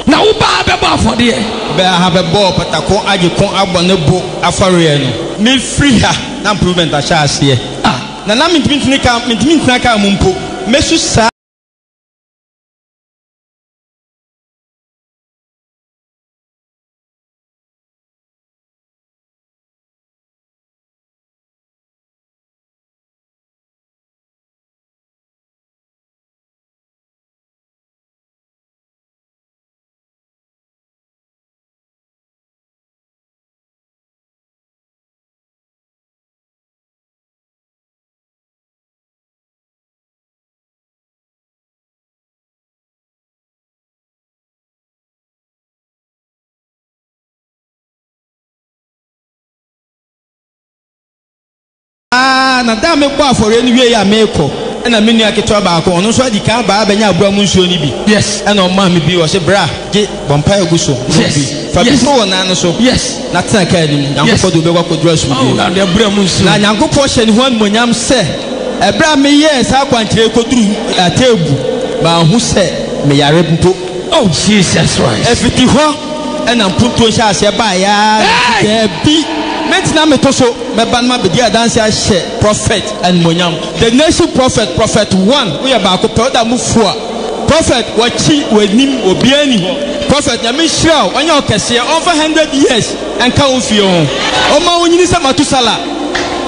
na wo ba be ba for de be ha be bo patako age kon agbo ne bo afare no me free ha na improvement a sha ase na mentimi ka mu mpo mesu sa na da me bo afore ni wie ya meko na menu aketo ba ko no so adi ka ba banya abua mu nsuo ni bi yes na o ma me bi o se bra ge bompa eguso yes fa bi so wona no so yes na tan ka ni nyankopɔ do be kwa kodura su bi na de bra mu nsuo na nyankopɔ hye ni ho amonyam se e bra me ye sa kwankyere koduru atebu ba hu se me yare mpo oh Jesus Christ efiti ho na mpunto hye ase ba ya bi mentina me to so me ban ma bedi adanse a share prophet and monyam the nation prophet 1 we ba ko pe da mufua prophet wachi wanim obiani ho prophet nyame hira onye okese over 100 years enka ofie ho o ma wonyini se matusala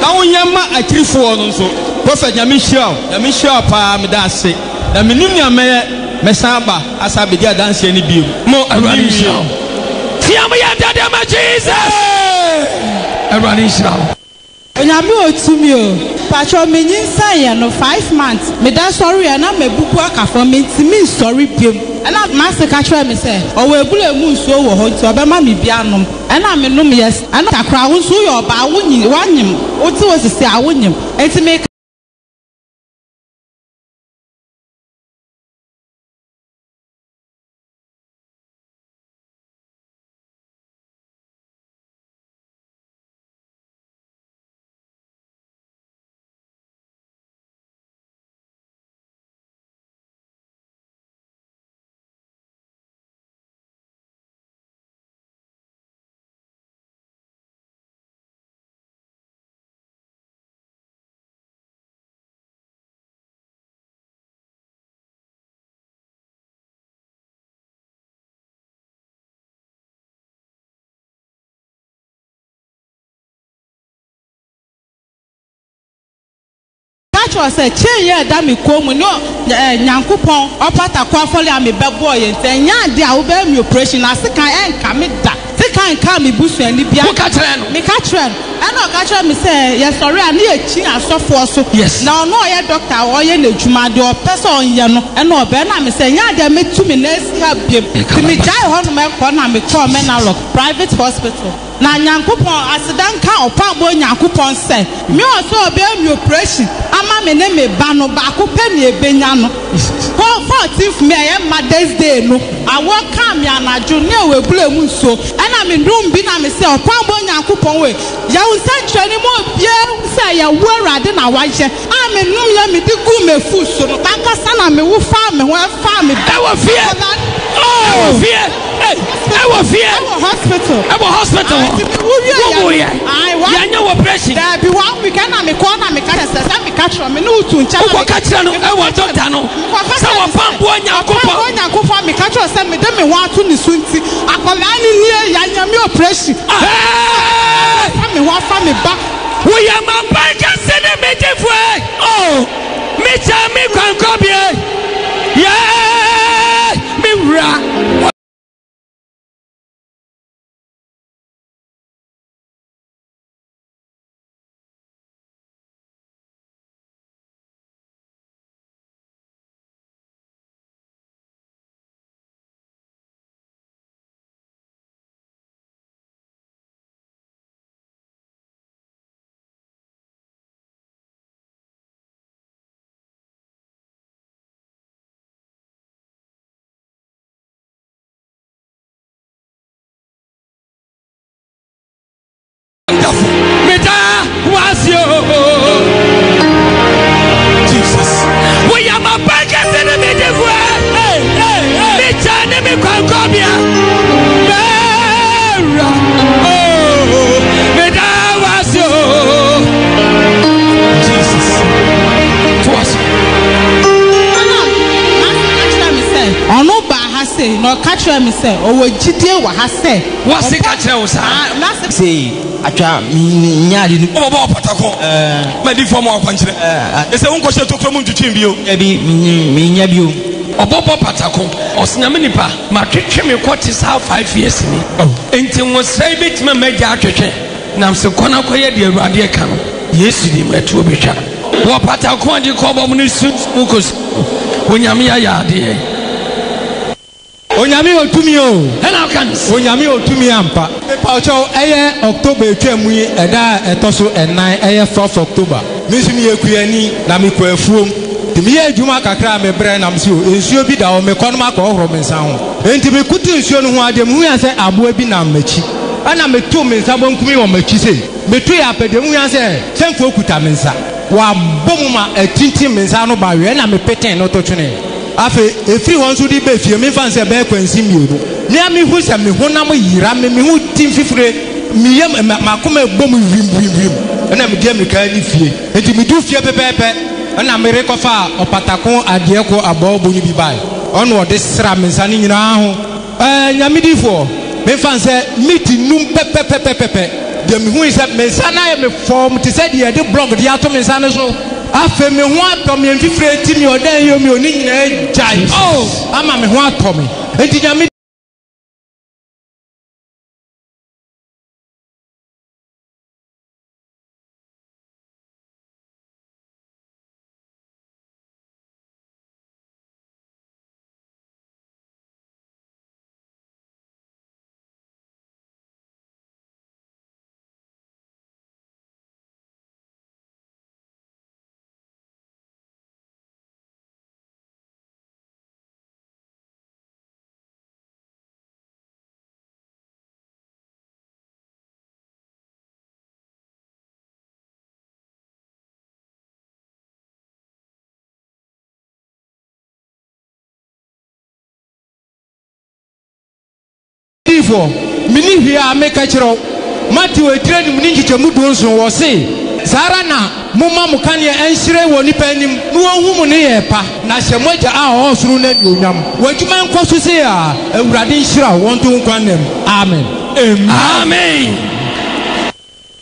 na wonyama akirifo no so prophet nyame hira pa me da ase na menim nyame mesaba asa bedi adanse ni bi mo awani hira tiam ya dada ma Jesus everyone is now onyame otumi o pacho menyin say no 5 months me da sorry na me buku akafo me ntimi sorry piem na master ka try me say o we bule mu nsuo wo ho nti obema me bia nom na me nom yes na takra wo nsuo yo ba wonyi wanyim o ti wo sisi awonyim enti me say chen ye da me komu no nyankopon opata kwa fole ame bebo ye nten nya de a wo be mi operation asika enka me da sika enka me busu ani bia Wo ka kire no me ka kire no ka kire me say ye sorry ani e chi asofo so yes na no ye doctor o ye na dwuma de o person ye no e na obe na me say nya de me tu me na sika biem ti me jai ho no me ko na me call me na lock private hospital na nyankopon asidan ka opa bo nyankopon say me o so obe mi operation ama me ne me ba no ba ko pe ne ebenya no 14th May Mother's Day no awo ka me anajo ne we bule mu so ana me ndum bi na me say opa bo nyankopon we ya unsa twani mo bia say ya wo awrade na wa je a me num ya me di gu me fu so no tanka sana me wo fa me ho fa me I was fear oh fear I was fear hospital Wo ya ya nya operation da bi wa we can na me ko na me ka say me ka tro me no tu ncha wo ka kire no e wo doctor no sa wo pambo nyankopon me ka tro say me de me ho ato ni sunti akola ni nie ya nya me operation me ho fa me ba wo ya ma ba ka se ne me defu oh me cha me kwan ko bie yeah me ra Jesus. We are my bankers in the middle. Hey, China, me can come here. Oh, me was you. Jesus. To us. Ono ba ha say no catch me say o wo gidie wa ha say what say catch you sir say atwa nyaade no obo patako ma di form akwankyere e say wonko hye tokro mu ntwetwe bio e bi me nya bio obo patako osnyame nipa ma twetwe me kwoti sa 5 years ni enti wo sai betima magya atwetwe nam se kona koye de awurade ka no yesu di matu obetwa wo patako adi ko obo mu ni su ukos onyame ya yaade onyame otumi o hello kans onyame otumi ampa pa ocho eye October etwam yi eda etoso enan eye 4th October misumi yekuani na mekwafuom timi ye adwuma kakra me bre na msi o ensuo bi da o me kono makọ horo me nsa ho enti me kutu ensuo no ho ade mu ya se aboa bi na machi ana metu me nsa bonkumi o machi se metu ya pede mu ya se semfo okuta me nsa wa bomuma atinti me nsa no ba we na me peten no to twene afe efiri hon so di be fie me fan se be kwansi mienu ni ami hu se me honam yira me hu tim fifire mi yam makoma bom wim na me dia me ka ni fie enti me du fie pepepe na me rekofa opatako ade ko abobo ni bi bai ono ode sra me nsa ni nyina ho nyamedifo me fan se miti num pepepepepe de me hu se me nsa na me form ti se de de blog de ato me nsa ne so afe me ho atom ye mfifire ti mi odan yo mi oni nyina jai oh ama me ho atom enti nyame odiifo mini hwea meka kyerɛw Matthew etire nim ni nkyekyɛmu 12 wɔ se Sara na mumma mukane enhyire wɔ nipa anim no wɔhu mu ne yɛ pa na hyɛ mogya a ɔsoro na di onyam wadwuma nkɔ so se a awurade nhyira wɔn to nkwanam amen amen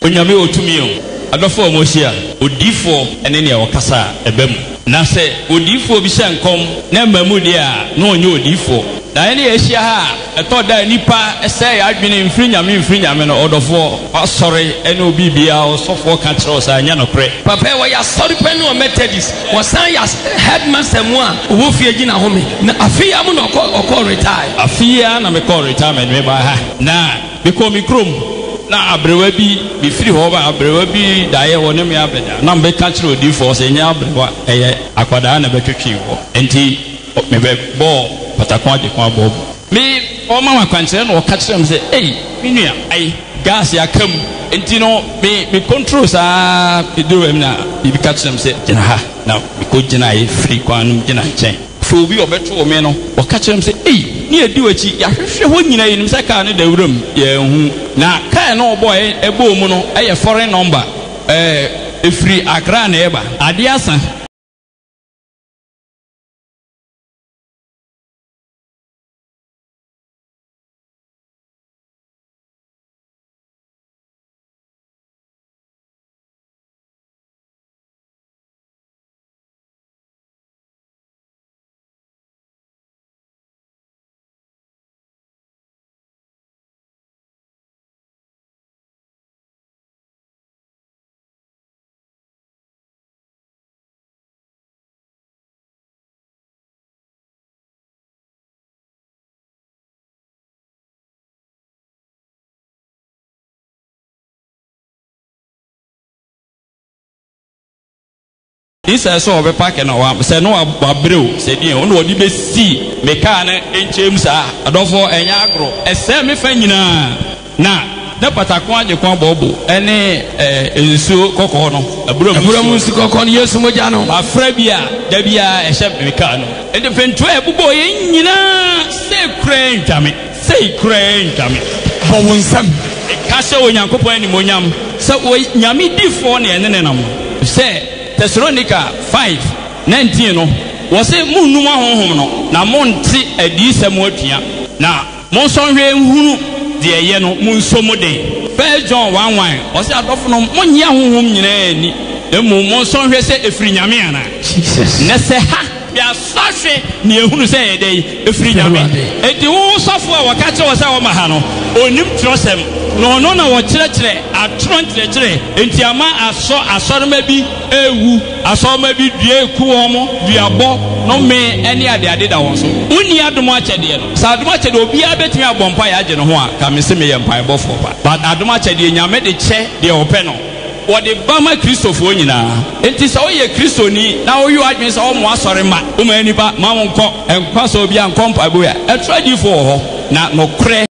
onyame otumi o adɔfo ɔmohyia odifo ene ne wɔkasa ebam na sɛ odifo bi hyɛ nkɔm na mamu de a na ɔnyɛ odifo na ene yɛhyia ha ɛtɔ da nipa ɛsɛ yɛ adwene mfiri nyame no ɔdɔfo asɔre ene obi bia ɔsɔfo ka kyerɛ ɔsa anya no korɛ papa wɔ yɛ asɔre pɛ ne Methodist wɔsan yɛ headmaster mu a ɔwɔ fie gyina hɔ me na afia mu na ɔkɔ retire afia na mekɔ retirement me ba ha na mekɔ mi krom na abrewa bi bifiri hɔ ba abrewa bi daeɛ wɔ ne me abɛda na mbɛka kyerɛ odifo sɛ nyɛ abrewa ɛyɛ akwadaa na bɛtwetwe wɔ enti mebɛbɔ patakon agye kon abɔ me ɔma makwankyerɛ na ɔka kyerɛ m sɛ ei me nua ai gas yakam enti no me control saa eduru am na bibi ka kyerɛ m sɛ gyina ha na mekɔ gyina ayɛ firi kwan no gyina nkyɛn fo obi ɔbɛto me no ɔka kyerɛ m sɛ ei ne adi wakyi yɛahwehwɛ hɔ nyina yinim sɛ kaa ne dawuram yɛhu na kaa no ɔbɔ ɛbɔɔ mu no ɛyɛ foreign number ɛfiri Accra na ɛba adeɛ asa isa so obe park na wa se no abreu se die on wo di be si me car na enchem sa adofo enya agro ese me fa nyina na patakon agye kon bobo ene ensu kokko no abreu nsu kokko no Yesu moja no afra bia da bia ehye me car no ende fentu ebubo ye nyina se kran dwame bo wonsam ka se onyankopon ani monyam se nyame difo na ene nam se Thessalonica 5:19 no wose munum ahohom no na monte adisem atua na monsonhwe nhunu de eye no monsomode 1 John 1:1 wose adofo no monye ahohom nyina ani emu monsonhwe se efiri nyame ana Jesus ne se ha bia sahwe ne ehunu se yedei efiri nyame edi wo sofo a wakache wo se wo maha no onim trosem no na wo kyerɛkyerɛ atron kyerɛkyerɛ enti ama asɔrema bi ewu asɔrema bi due ku wɔn duabɔ no me ɛne ade da wɔn so uni adomo akyɛdeɛ no sa adomo akyɛdeɛ obi abetumi abɔ mpa yɛ agye no ho a ka me se me yɛ mpa bɔ fo ba but adomo akyɛdeɛ nyame de kyɛ deɛ ɔpɛ no wɔde bama kristofo nyinaa enti sɛ woyɛ kristoni na woyɛ adwene sɛ wɔn asɔre ma wɔn anipa ma wɔn nkɔ nkwa sɛ obi ankɔ mpa bo ya ɛtrɛdifo wɔ hɔ na nokorɛ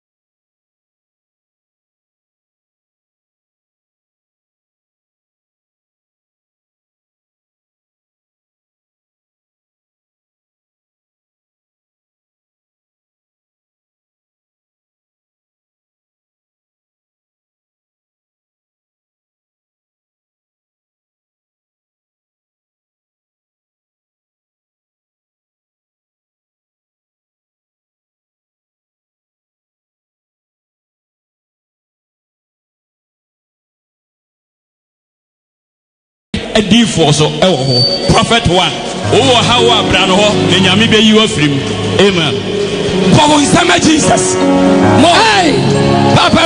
edi for so ewo ho prophet 1 owo ha wo abra no ho ne nyame be yi wafrim amen for nsama Jesus mo hey papa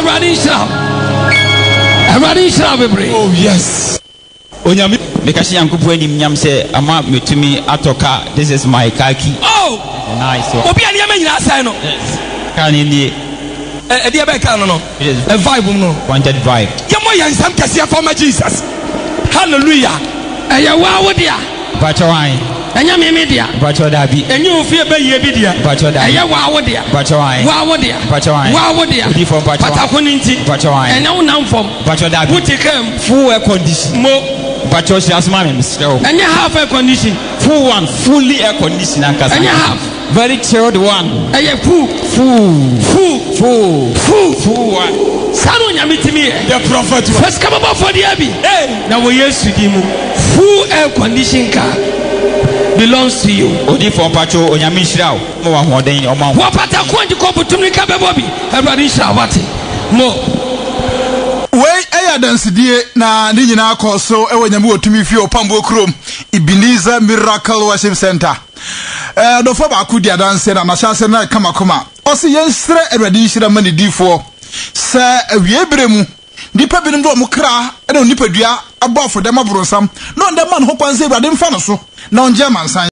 Everybody shall be brave. Oh yes. Onyame mekasi yankopo anim nyam se ama metumi atoka. This is my car key. Oh nice. Obi ani am nyina sai no. Kan ni e dia be kan no. A vibe no. Wanted vibe. Yemo yansam kase for Jesus. Hallelujah. Eya wa wo dia. Bacho wan. Enya me dia. Bacho dabi. Enyu ofie be ye bi dia. Bacho dabi. Eya wa wo dia. Bacho wan. Wa wo dia. Bacho wan. Wa wo dia. Odi from bacho. Patako ni nti. Bacho wan. Enya wo nam from. Bacho dabi. Wuti kam full air condition. Mo Bacho si asma me mstro. Enya half air condition. Full one, fully air condition ankasa. Enya half. Very chilled one. Eya full. Sano Yamitimi, the prophet first come about for the Abbey. Now we yes to him. Full air condition car belongs to you. Odi for Pacho or Yamishra, more than your mom. What part of quantity opportunity can be Bobby? Everybody shall what? More. Wey dansidie na ni nyina koso ewo nyame otumi fi opambo krom Ebenezer Miracle Worship Center. Do for ba ku dia danse na na chance na kama koma. O se yensre Awurade nhira mani difo. Se awie bremu nipa binom do mo kra na nipa dua abofo dem abronsam. No ndem man ho kwanse Awurade mfa no so. Na onje mansan.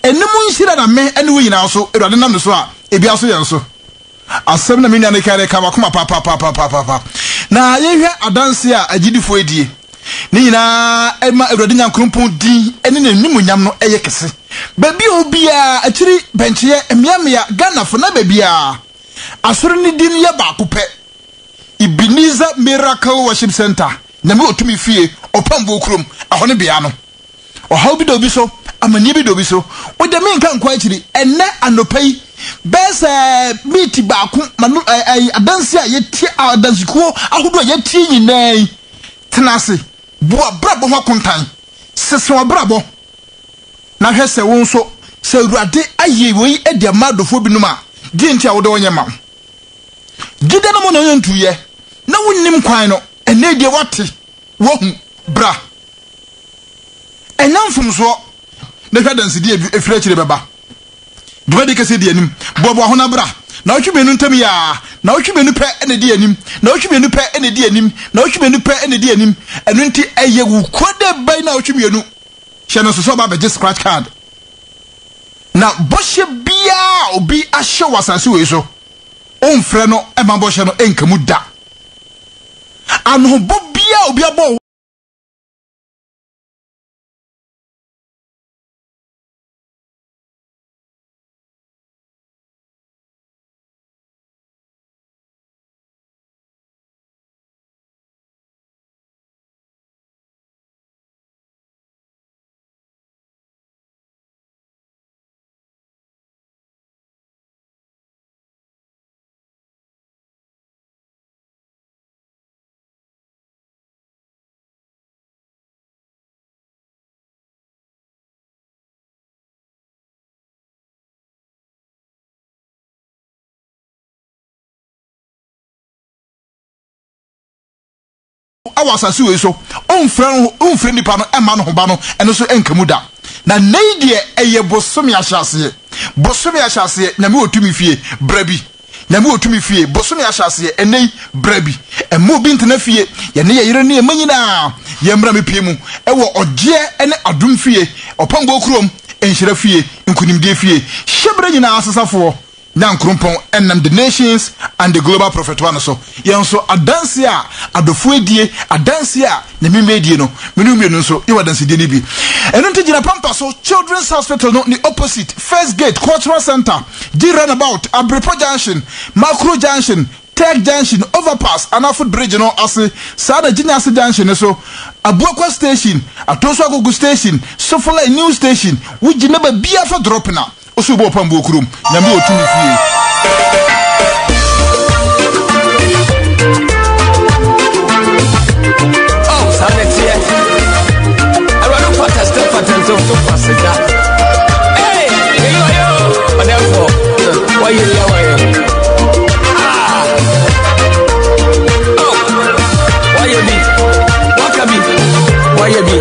Enemu nhira na me ene wo nyina so Awurade nam so a ebia so yenso asem na me nua ne kare ka makoma pa na yehwe adanse a agidifo edie ni nyina ema Awurade nyankrompon din ene na nimunyam no eye kese babi obia akiri benchye emiamia ganafo na babia asoro ni din ye ba kopɛ Ebenezer Miracle Worship Center na me otumi fie opambo krom ahone bia no ohaw bi do bi so amani bi do bi so o de me nkan kwa akiri enne anopai bese meet ba ku manu adanse a yetie adansikuo ahodo a yetie nyinai tenase bo abrabo ho kontan seso abrabo na hwese wo nso se Awurade aye wei edi amadofo binum a di ntia wo de wonyema gide no mo na yontuye na wonnim kwan no enne die wate wo hu bra enamfum so na hwadansi die efira kire beba dwade kase die anim bobo ahona bra na otwebenu ntam ya na otwebenu pe ene die anim na otwebenu pe ene die anim na otwebenu pe ene die anim enu nti eye wu kode bai na otwebenu hye no so ba be scratch card na boshe bia obi ahye wasase we so onfre no e ma boshe no enkamu da anho bo bia obi abo awasase we so onfre nipa no ema no hoba no eno so enkamu da na nei de eye bosomi ahyase na me otumi fie brabi na me otumi fie bosomi ahyase enei brabi emo bi ntena fie ye ne yere ne manyina ye mra me pie mu ewo ogye ene adum fie opambo krom enhyira fie nkunimde fie hyebra nyina asesafo Nyankrompon enam the nations and the global prophet one so yenso adanse a adofo edie adanse a na memedie no menum so ye wadanse die ni bi eno nti gina pampa so children's hospital no ni opposite first gate cultural center di runabout Abrepo junction Macro junction Tech junction overpass Anafut bridge no ase sada Jinyase junction so Abuakwa station Atoso Agogo station Sofola new station wujina ba bia fa drop na osubo pambo krum na me otumi fie sanity I don't want to step at the top pass that hey yo and therefore why you why you be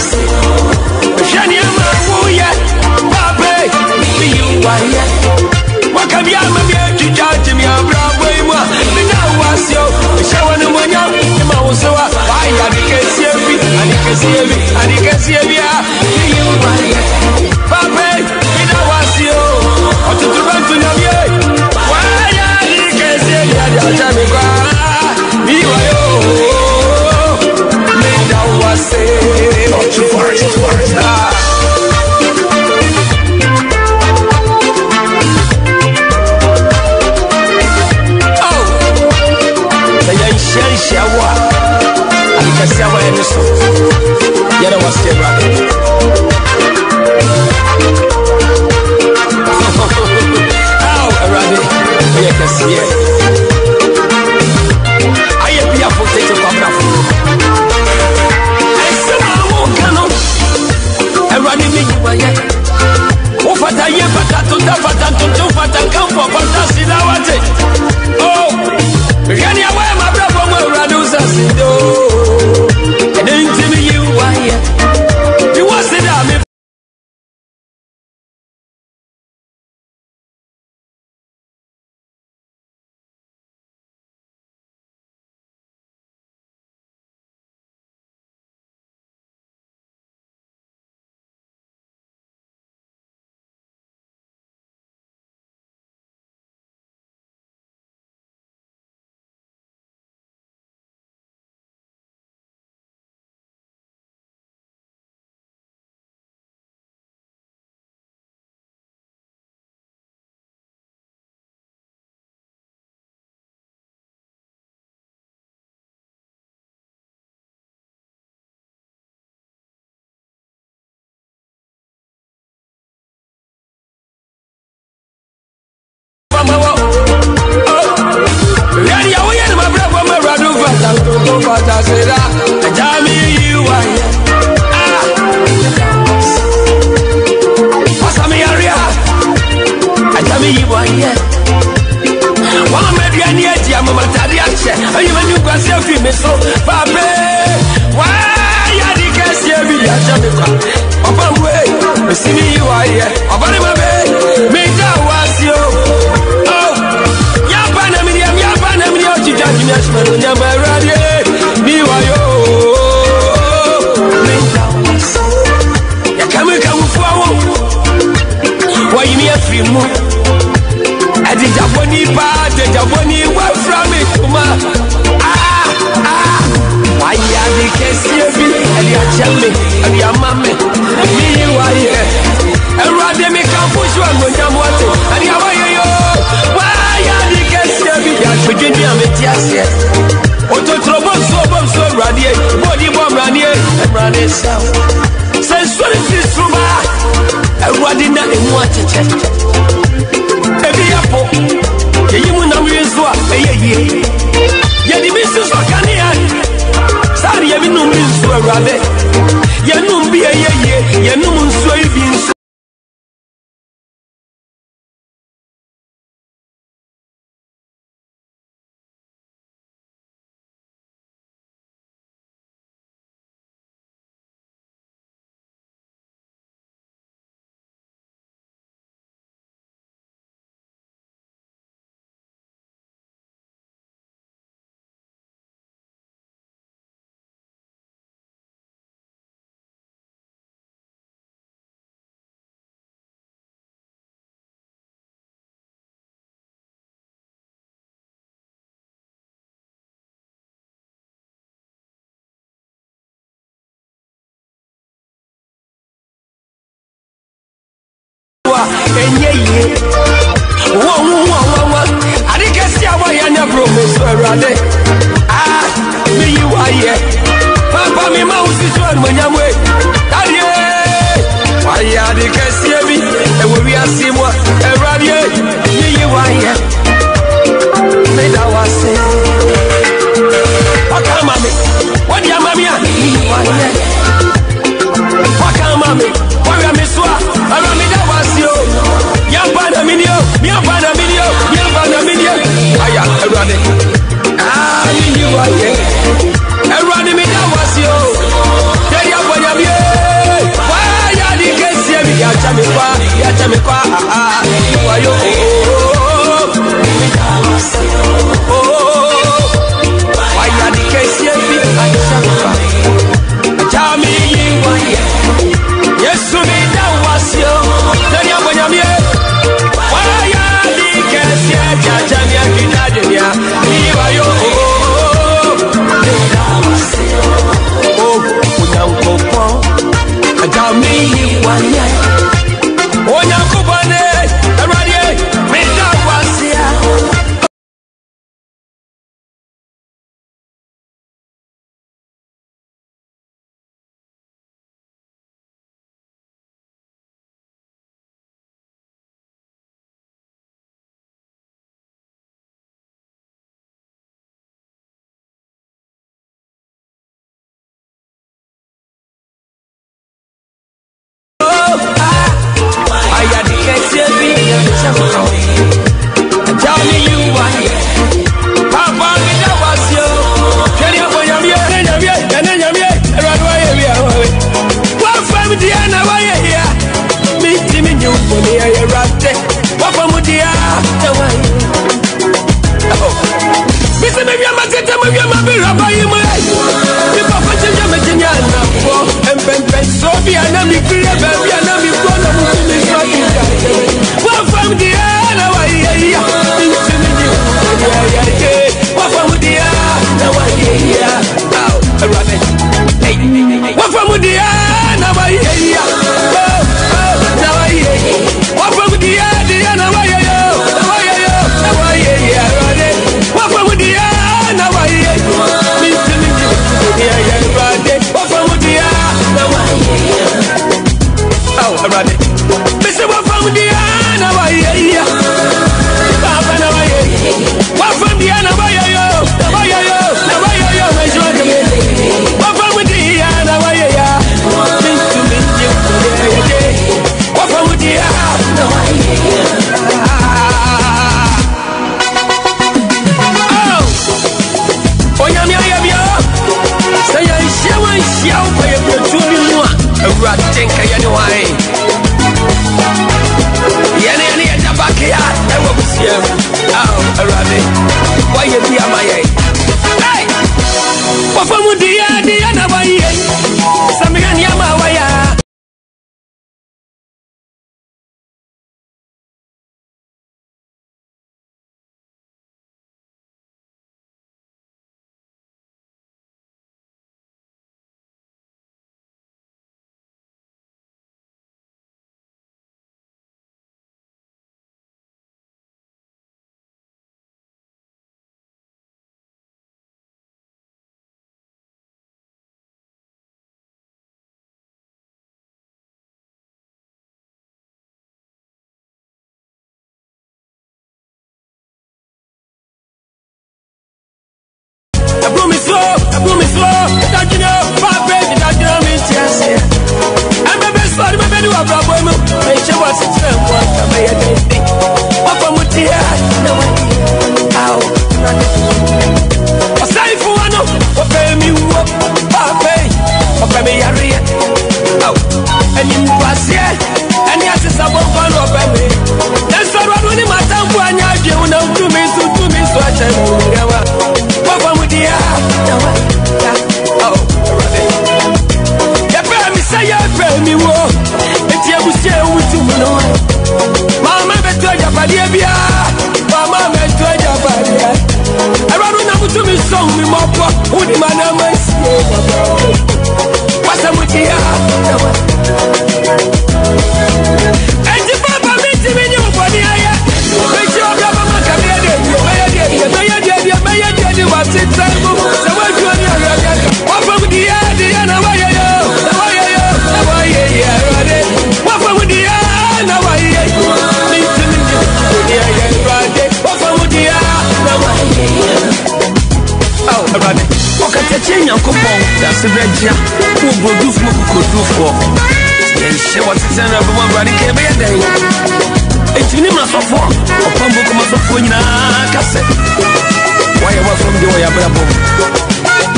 wasi shani ama wuye babe you waya wakabia mami chichaji mi abrabo imwa mina wasi o shawa no monya ma wosowa waya dikesiebi you waya babe mina wasi o otutubantu nyamie waya dikesiebi aja mi kwa mi wayo mina wasi Shawa, Shawa and the soul. Yet I was still running. Oh, running. You can see it. I am here for taking my breath. I said, I won't come on. I run in me. Oh, but I am but come for fantasy now. Oh, Rani away my brother Radusa Sindo. And then to me you why you was it me. Everybody me that was you. Tell you what you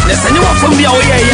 Let's say you want from the way, yeah,